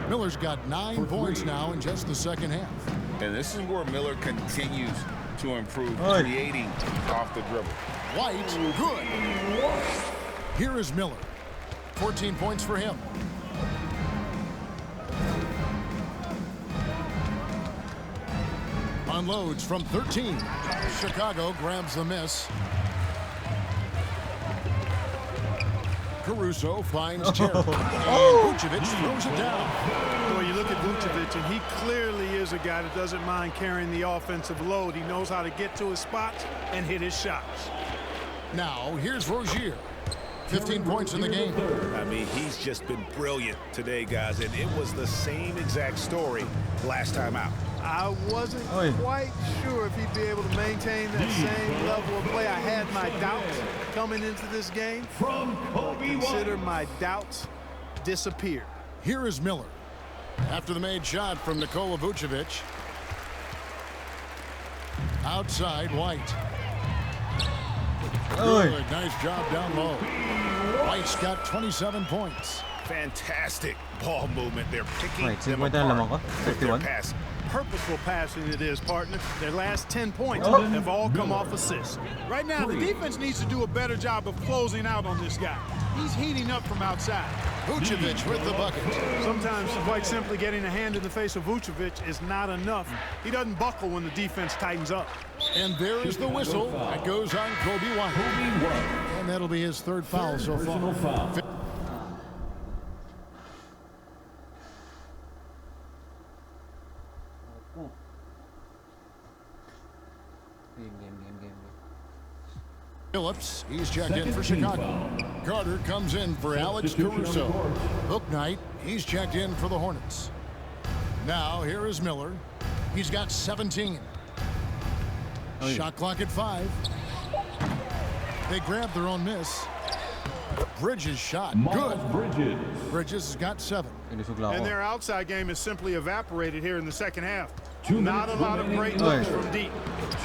Miller's got 9 points now in just the second half. And this is where Miller continues to improve, creating off the dribble. White, good. Here is Miller. 14 points for him. Unloads from 13. Chicago grabs the miss. Caruso finds Terry. And Vucevic throws it down. Boy, you look at Vucevic, and he clearly is a guy that doesn't mind carrying the offensive load. He knows how to get to his spots and hit his shots. Now, here's Rozier. 15 points in the game. I mean, he's just been brilliant today, guys, and it was the same exact story last time out. I wasn't quite sure if he'd be able to maintain that same level of play. I had my doubts coming into this game. Consider my doubts disappeared. Here is Miller. After the made shot from Nikola Vucevic. Outside, White. Good, nice job down low. White's got 27 points. Fantastic ball movement. They're picking them apart with their passing. Purposeful passing it is, partner. Their last 10 points have all come off assists. Right now, the defense needs to do a better job of closing out on this guy. He's heating up from outside. Vucevic with the bucket. Sometimes quite simply getting a hand in the face of Vucevic is not enough. He doesn't buckle when the defense tightens up. And there is the whistle that goes on Kobe White. And that'll be his 3rd foul so far. Phillips, he's checked in for Chicago. Carter comes in for Alex Caruso. Bouknight, he's checked in for the Hornets. Now, here is Miller. He's got 17. Shot clock at 5. They grab their own miss. Bridges shot. Good. Bridges has got 7. And their outside game is simply evaporated here in the second half. Not a lot of great looks from deep.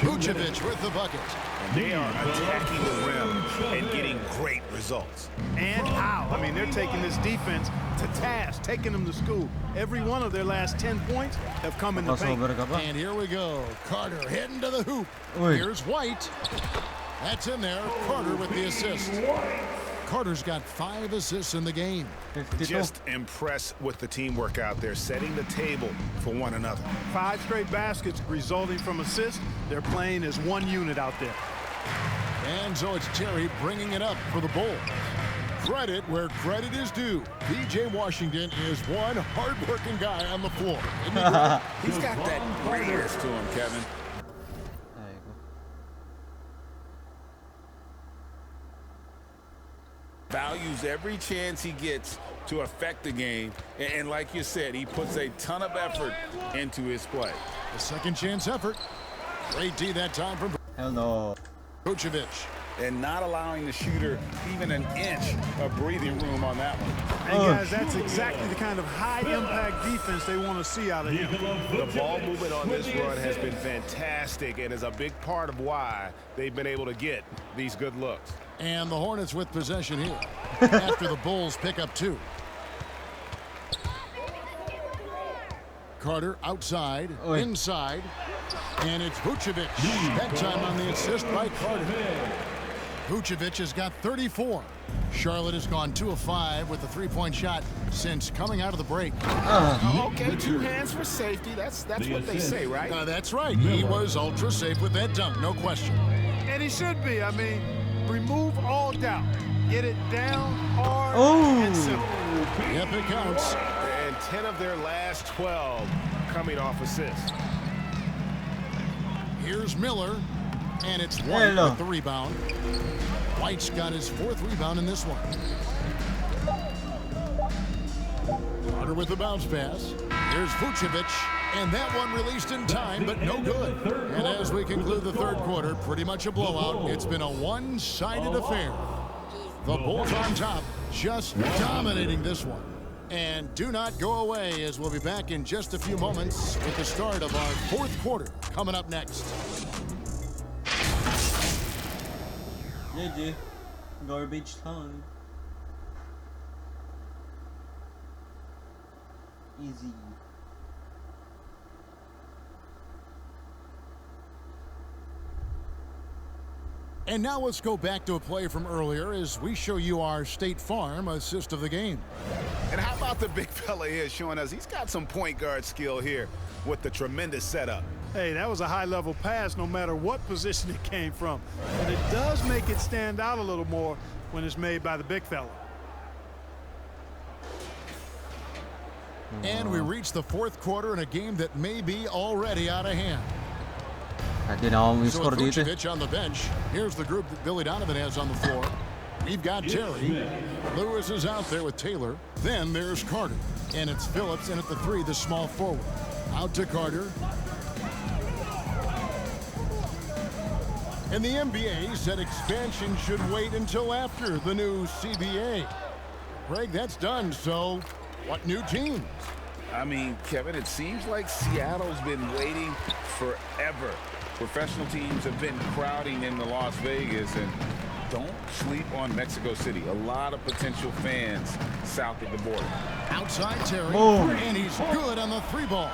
Vucevic with the bucket. And they are attacking the rim and getting great results. And how? I mean, they're taking this defense to task, taking them to school. Every one of their last 10 points have come in the paint. And here we go. Carter heading to the hoop. Here's White. That's in there. Carter with the assist. Carter's got 5 assists in the game. Just impressed with the teamwork out there, setting the table for one another. 5 straight baskets resulting from assists. They're playing as one unit out there. And so it's Terry bringing it up for the Bulls. Credit where credit is due. P.J. Washington is one hard-working guy on the floor. He's got that greatness to him, Kevin. Values every chance he gets to affect the game. And like you said, he puts a ton of effort into his play. A second chance effort. Great D that time from Vucevic. And not allowing the shooter even an inch of breathing room on that one. And guys, that's exactly the kind of high-impact defense they want to see out of him. The ball movement on this run has been fantastic and is a big part of why they've been able to get these good looks. And the Hornets with possession here after the Bulls pick up 2. Carter outside, inside, and it's Vucevic. That time on the assist by Carter. Vucevic has got 34. Charlotte has gone 2 of 5 with the 3-point shot since coming out of the break. Okay, 2 hands for safety. That's what they say, right? That's right. He was ultra safe with that dunk, no question. And he should be. I mean, remove all doubt. Get it down hard and simple. Yep, it counts. And 10 of their last 12 coming off assists. Here's Miller, and it's White with the rebound. White's got his 4th rebound in this one. Carter with the bounce pass. Here's Vucevic, and that one released in time, but no good. And as we conclude the 3rd quarter, pretty much a blowout. It's been a one-sided affair. The Bulls on top, just dominating this one. And do not go away, as we'll be back in just a few moments with the start of our 4th quarter coming up next. GG. Garbage time. Easy. And now let's go back to a play from earlier as we show you our State Farm assist of the game. And how about the big fella here showing us he's got some point guard skill here with the tremendous setup. Hey, that was a high-level pass no matter what position it came from. But it does make it stand out a little more when it's made by the big fella. And we reach the 4th quarter in a game that may be already out of hand. So with Vucevic on the bench, here's the group that Billy Donovan has on the floor. We've got Terry. Lewis is out there with Taylor. Then there's Carter. And it's Phillips, and at the 3, the small forward. Out to Carter. And the NBA said expansion should wait until after the new CBA. Greg, that's done, so what new teams? I mean, Kevin, it seems like Seattle's been waiting forever. Professional teams have been crowding into Las Vegas, and don't sleep on Mexico City. A lot of potential fans south of the border. Outside Terry, and he's good on the 3 ball.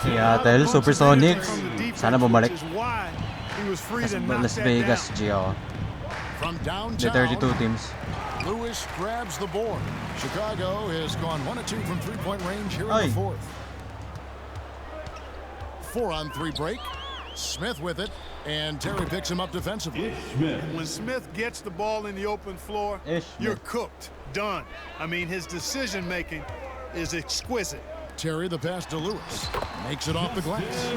Seattle Supersonics. Sana bumalik. He was free to knock Las that Vegas, down. From the downtown, 32 teams. Lewis grabs the board. Chicago has gone 1 of 2 from 3-point range here in the 4th. 4-on-3 break. Smith with it, and Terry picks him up defensively. When Smith gets the ball in the open floor, you're cooked, done. I mean, his decision-making is exquisite. Terry, the pass to Lewis, makes it off the glass.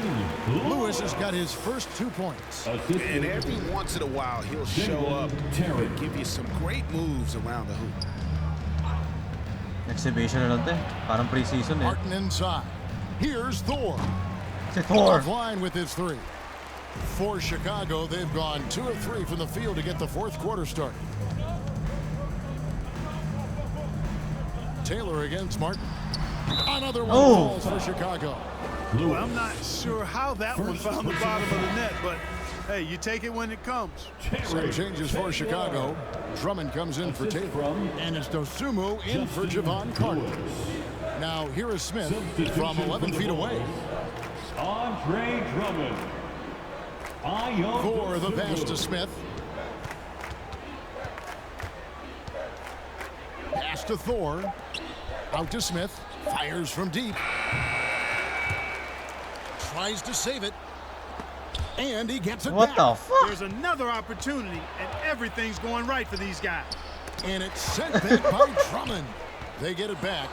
Lewis has got his first 2 points. And every once in a while, he'll show up and give you some great moves around the hoop. Exhibition na lang parang pre-season eh. Martin inside. Here's Thor. Thor. Offline with his 3. For Chicago, they've gone 2 of 3 from the field to get the 4th quarter started. Taylor against Martin. Another one falls for Chicago. Well, I'm not sure how that one found the bottom of the net, but hey, you take it when it comes. Some changes for Chicago. Drummond comes in for Taylor, and it's Dosunmu in for Javon Carter. Now here is Smith from 11 feet away. Andre Drummond. For the pass to Smith. Pass to Thor. Out to Smith. Fires from deep. Tries to save it. And he gets it back. What the fuck? There's another opportunity, and everything's going right for these guys. And it's sent back by Drummond. They get it back.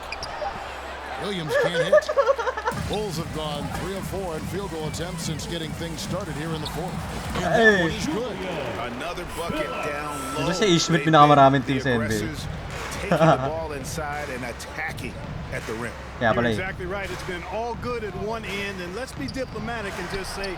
Williams can't hit. Bulls have gone 3 of 4 in field goal attempts since getting things started here in the fourth. And that one is good. Another bucket down low. Kasi Ishmit pinakamaraming team sa NBA. Taking the ball inside and attacking at the rim. You're exactly right. It's been all good at one end, and let's be diplomatic and just say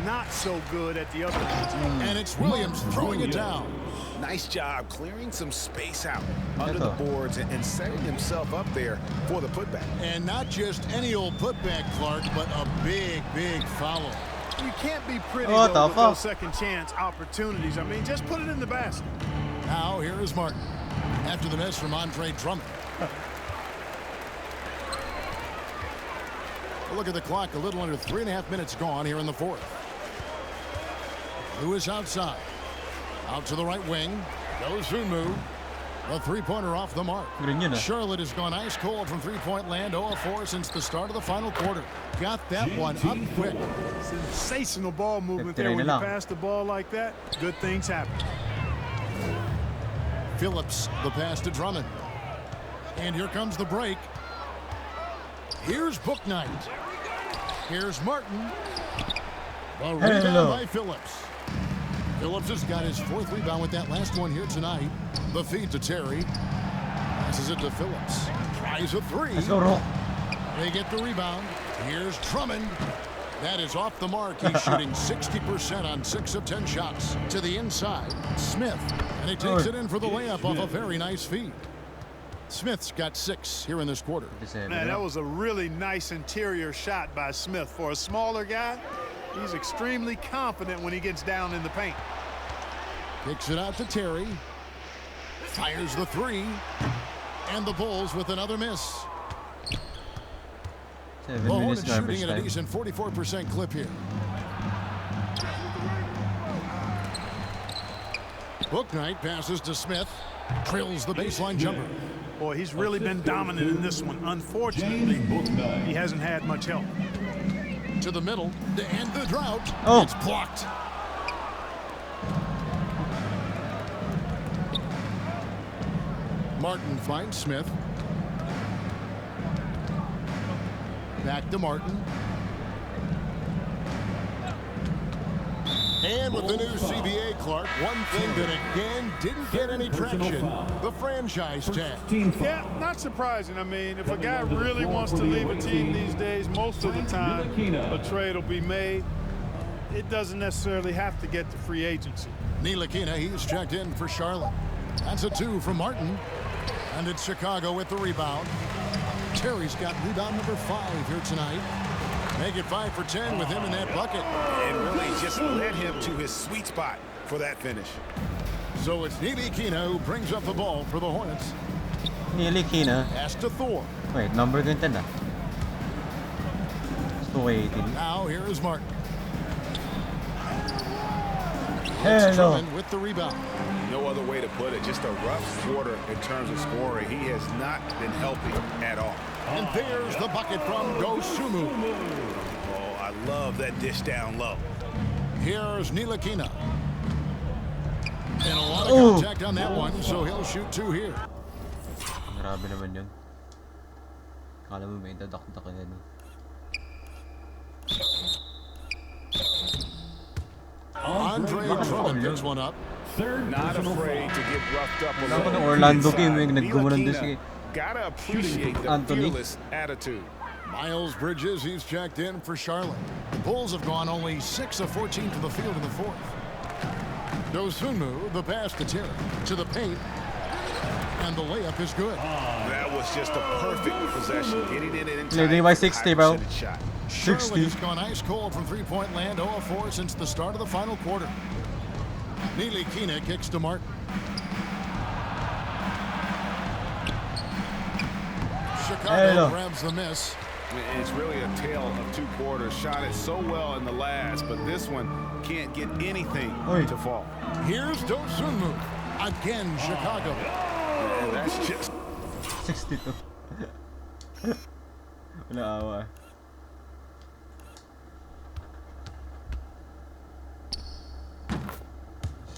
not so good at the other end. And it's Williams throwing it down. Nice job clearing some space out under the boards and setting himself up there for the putback. And not just any old putback, Clark, but a big, big follow. You can't be pretty though, with those second chance opportunities. I mean, just put it in the basket. Now here is Martin after the miss from Andre Drummond. Look at the clock, a little under 3.5 minutes gone here in the fourth. Lewis outside. Out to the right wing. Goes Sunmu. A three-pointer off the mark. Charlotte has gone ice cold from three-point land. 0 of 4 since the start of the final quarter. Got that one up quick. Sensational ball movement there. When you pass the ball like that, good things happen. Phillips, the pass to Drummond. And here comes the break. Here's Bouknight. Here's Martin. The rebound by Phillips. Phillips has got his 4th rebound with that last one here tonight. The feed to Terry. Passes it to Phillips. Tries a 3. They get the rebound. Here's Drummond. That is off the mark. He's shooting 60% on 6 of 10 shots. To the inside. Smith. And he takes it in for the layup off a very nice feed. Smith's got 6 here in this quarter. Man, that was a really nice interior shot by Smith. For a smaller guy, he's extremely confident when he gets down in the paint. Kicks it out to Terry. Fires the 3. And the Bulls with another miss. The Hornets shooting at a decent 44% clip here. Bouknight passes to Smith. Drills the baseline jumper. Boy, he's really been dominant in this one. Unfortunately, he hasn't had much help. To the middle to end the drought. It's blocked. Martin finds Smith. Back to Martin. And with the new CBA, Clark, one thing that again didn't get any traction, the franchise tag. Yeah, not surprising. I mean, if a guy really wants to leave a team these days, most of the time a trade will be made. It doesn't necessarily have to get to free agency. Ntilikina, he's checked in for Charlotte. That's a 2 from Martin. And it's Chicago with the rebound. Terry's got rebound number 5 here tonight. Make it 5 for 10 with him in that bucket. And really just led him to his sweet spot for that finish. So it's Ntilikina who brings up the ball for the Hornets. Ntilikina. Pass to Thor. Wait, number ganito na. Gusto 18. Now here is Martin. Hello. With the rebound. No other way to put it. Just a rough quarter in terms of scoring. He has not been healthy at all. And there's the bucket from Dosunmu. Oh, I love that dish down low. Here's Ntilikina. And a lot of contact on that one, so he'll shoot 2 here. Grabe naman yun. Kala mo may dadak-dak yan. Andre Drummond picks one up. Not afraid to get roughed up. Ako ng Orlando game yung naggumanon din si Gotta appreciate the fearless attitude. Miles Bridges, he's checked in for Charlotte. The Bulls have gone only 6 of 14 to the field in the fourth. Dosunmu, the pass to Terry, to the paint, and the layup is good. That was just a perfect possession. Getting it in time. Leading by 60, bro. 60. Charlotte's gone ice cold from three-point land, 0 of 4 since the start of the final quarter. Ntilikina kicks to Martin. Chicago grabs the miss. It's really a tale of 2 quarters. Shot it so well in the last, but this one can't get anything to fall. Here's Dosunmu. Again, Chicago. And that's just 62. Naawa.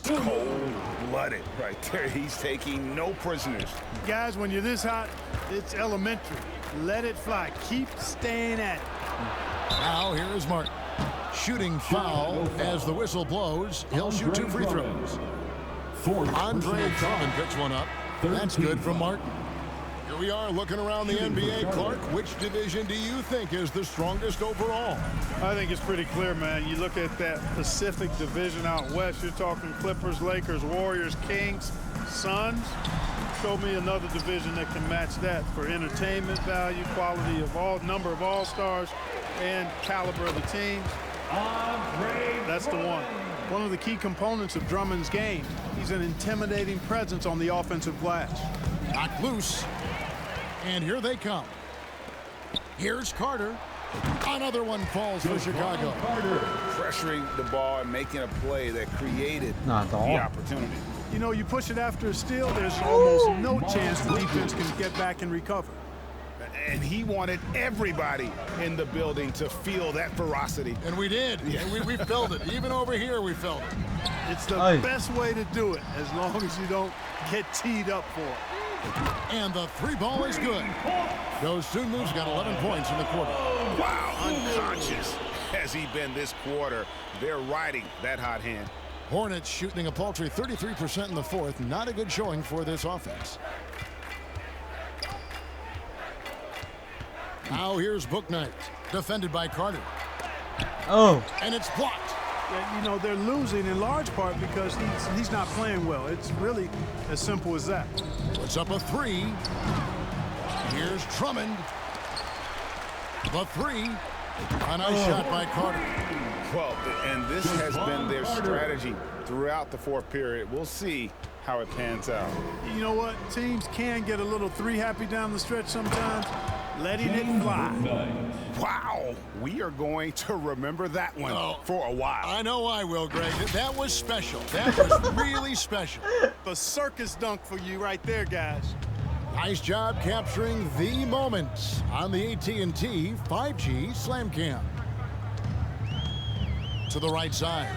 Cold-blooded right there. He's taking no prisoners. Guys, when you're this hot, it's elementary. Let it fly. Keep staying at it. Now here is Martin. Shooting foul as the whistle blows. He'll shoot 2 free throws. Andre Drummond picks one up. That's good from Martin. Here we are looking around the NBA. Clark, which division do you think is the strongest overall? I think it's pretty clear, man. You look at that Pacific Division out west, you're talking Clippers, Lakers, Warriors, Kings, Suns. Show me another division that can match that for entertainment value, quality of number of all-stars, and caliber of the teams. That's the one. One of the key components of Drummond's game. He's an intimidating presence on the offensive glass. Knocked loose. And here they come. Here's Carter. Another one falls for Chicago. Pressuring the ball and making a play that created the opportunity. You know, you push it after a steal, there's almost no chance the defense can get back and recover. And he wanted everybody in the building to feel that ferocity. And we did. Yeah. And we felt it. Even over here, we felt it. It's the best way to do it, as long as you don't get teed up for it. And the 3 ball is good. Those Soon Moves got 11 points in the quarter. Wow, unconscious has he been this quarter. They're riding that hot hand. Hornets shooting a paltry 33% in the fourth. Not a good showing for this offense. Now here's Bouknight, defended by Carter. Oh. And it's blocked. Yeah, you know, they're losing in large part because he's not playing well. It's really as simple as that. Puts up a 3. Here's Drummond. The 3. A nice shot by Carter. Well, and this has been their strategy throughout the fourth period. We'll see how it pans out. You know what? Teams can get a little 3-happy down the stretch sometimes. Letting it fly. Wow. We are going to remember that one for a while. I know I will, Greg. That was special. That was really special. The circus dunk for you right there, guys. Nice job capturing the moments on the AT&T 5G Slam Cam. To the right side.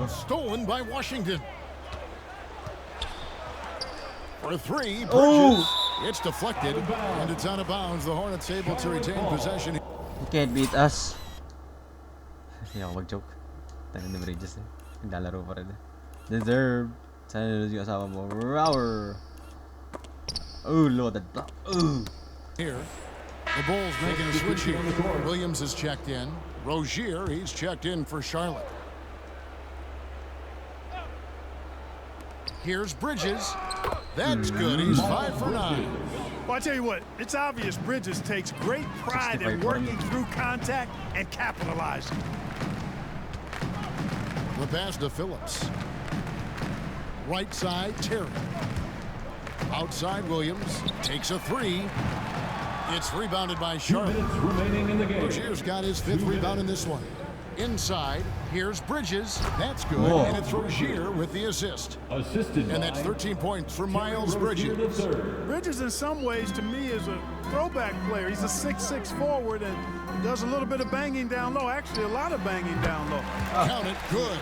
Stolen by Washington. For 3, Bridges. It's deflected, and it's out of bounds. The Hornets able to retain possession. You can't beat us. Hindi ako mag-joke. Tayo ni Bridges eh. Naglalaro pa rin eh. Deserve. Sana nilod yung asawa mo. Rower. Oh, loaded block. Oh. Here, the Bulls making a switch here. Williams is checked in. Rozier, he's checked in for Charlotte. Here's Bridges. That's good. He's 5 for 9. Well, I tell you what, it's obvious Bridges takes great pride in working through contact and capitalizing. The pass to Phillips. Right side, Terry. Outside, Williams takes a 3. It's rebounded by Charlotte. Rozier's got his 5th rebound in this one. Inside, here's Bridges. That's good. Whoa. And it's Rozier with the assist. And that's 13 points for Miles Bridges. Bridges, in some ways, to me, is a throwback player. He's a 6'6" forward and does a little bit of banging down low. Actually, a lot of banging down low. Count it. Good.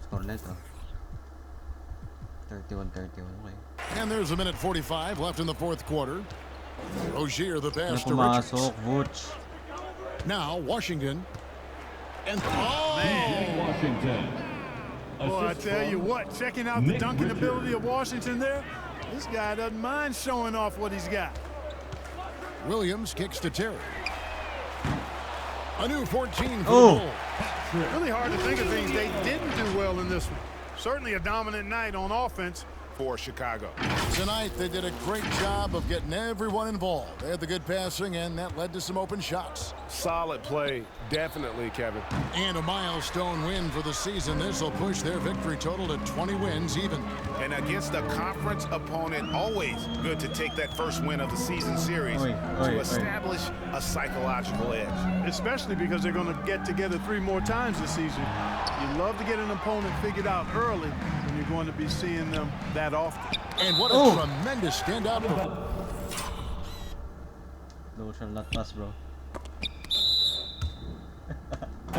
Score net, 31-31. Okay. And there's a minute 45 left in the fourth quarter. Rozier, the pass to Richards. Now Washington. And Washington. Boy, I tell you what, checking out the dunking ability of Washington there, this guy doesn't mind showing off what he's got. Williams kicks to Terry. A new 14 for the Bulls. Really hard to think of things they didn't do well in this one. Certainly a dominant night on offense for Chicago. Tonight, they did a great job of getting everyone involved. They had the good passing, and that led to some open shots. Solid play, definitely, Kevin. And a milestone win for the season. This will push their victory total to 20 wins even. And against a conference opponent, always good to take that first win of the season series to establish a psychological edge. Especially because they're going to get together 3 more times this season. You love to get an opponent figured out early when you're going to be seeing them that often. And what a tremendous standout bro.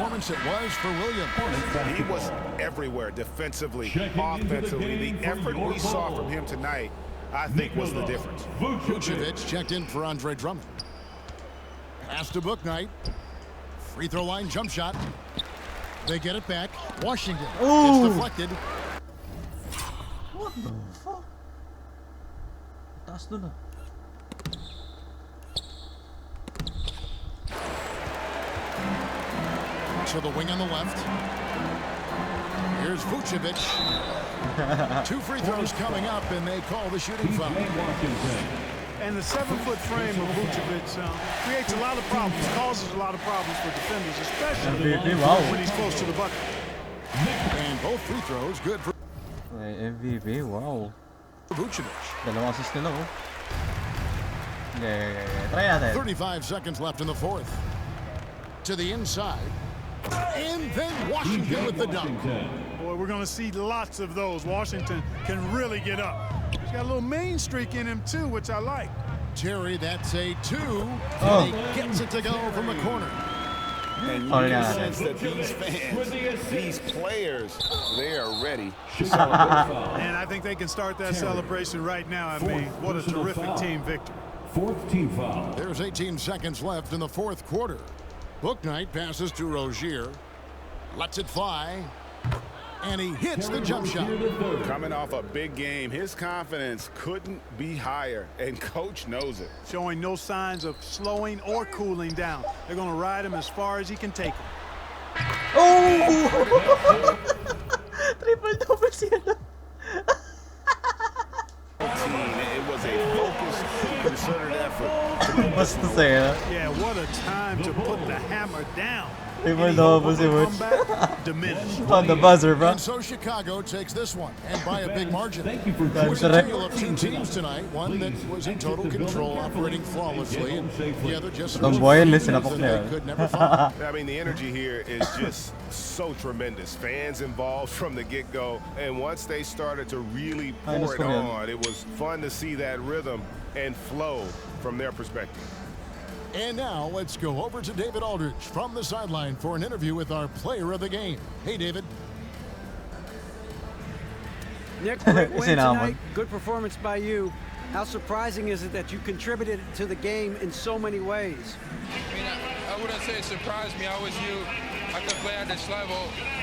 performance it was for Williams. He was everywhere defensively, offensively. The effort we saw from him tonight, I think, was the difference. Vucevic checked in for Andre Drummond. Pass to Bouknight. Free throw line jump shot. They get it back. Washington. It's deflected. What the fuck? Taas doon ah. To the wing on the left. Here's Vucevic. 2 free throws coming up, and they call the shooting foul. And the 7-foot frame of Vucevic creates a lot of problems, causes a lot of problems for defenders, especially when he's close to the bucket. And both free throws good for MVP, wow. Vucevic. Dalawang assist nila, oh. Yeah. Try natin. 35 seconds left in the fourth. To the inside. And then Washington with the dunk. Boy, we're going to see lots of those. Washington can really get up. He's got a little main streak in him, too, which I like. Terry, that's a 2. And he gets it to go from the corner. And you get a sense that these fans, these players, they are ready to celebrate. And I think they can start that celebration right now. I mean, what a terrific team victory. 4th team foul. There's 18 seconds left in the fourth quarter. Bouknight passes to Rozier. Lets it fly. And he hits the jump shot. Coming off a big game, his confidence couldn't be higher, and coach knows it. Showing no signs of slowing or cooling down. They're going to ride him as far as he can take him. Oh! Triple-double siya. It was a focused, concerted effort. Basta sa'yo. Yeah, what a time to put the hammer down. Triple-double si Butch. Diminished. On the buzzer, bro. And so Chicago takes this one, and by a big margin. Thank you for It was a tale of 2 teams tonight. One that was in total control, operating flawlessly, and the other just Don't boy, listen up, they could never find. I mean, the energy here is just so tremendous. Fans involved from the get-go, and once they started to really pour it on, it was fun to see that rhythm and flow from their perspective. And now let's go over to David Aldridge from the sideline for an interview with our player of the game. Hey, David. Nick, great win tonight. Good performance by you. How surprising is it that you contributed to the game in so many ways? I mean, I wouldn't say it surprised me. I always knew I could play at this level,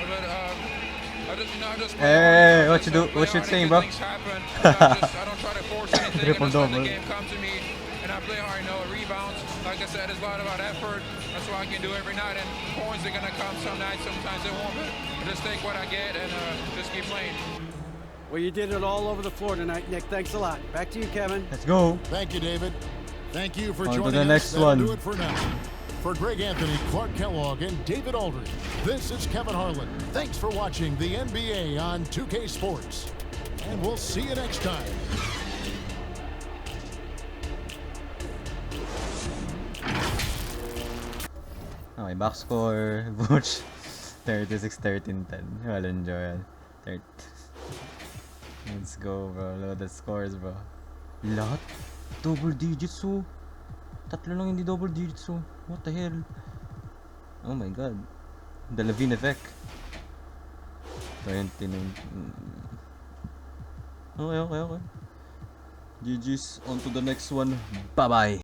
but I just hey, what you do? What you saying, bro? Things happen. I don't try to force anything. I just let the game come to me, and I play hard. I know it rebounds. Like I said, it's a lot about effort. That's what I can do every night. And points are gonna come some nights. Sometimes they won't. But I just take what I get and just keep playing. Well, you did it all over the floor tonight, Nick. Thanks a lot. Back to you, Kevin. Let's go. Thank you, David. Thank you for On joining to the next us. one. That'll do it for now. For Greg Anthony, Clark Kellogg, and David Aldridge, this is Kevin Harlan. Thanks for watching the NBA on 2K Sports. And we'll see you next time. Okay, box score, Butch, 36-13-10. Well, enjoy it. Let's go, bro. Load the scores, bro. Lahat? Double digits, oh. Tatlo lang hindi double digits, oh. What the hell? Oh my god. The Levine effect. 29. Okay. GG's. On to the next one. Bye-bye.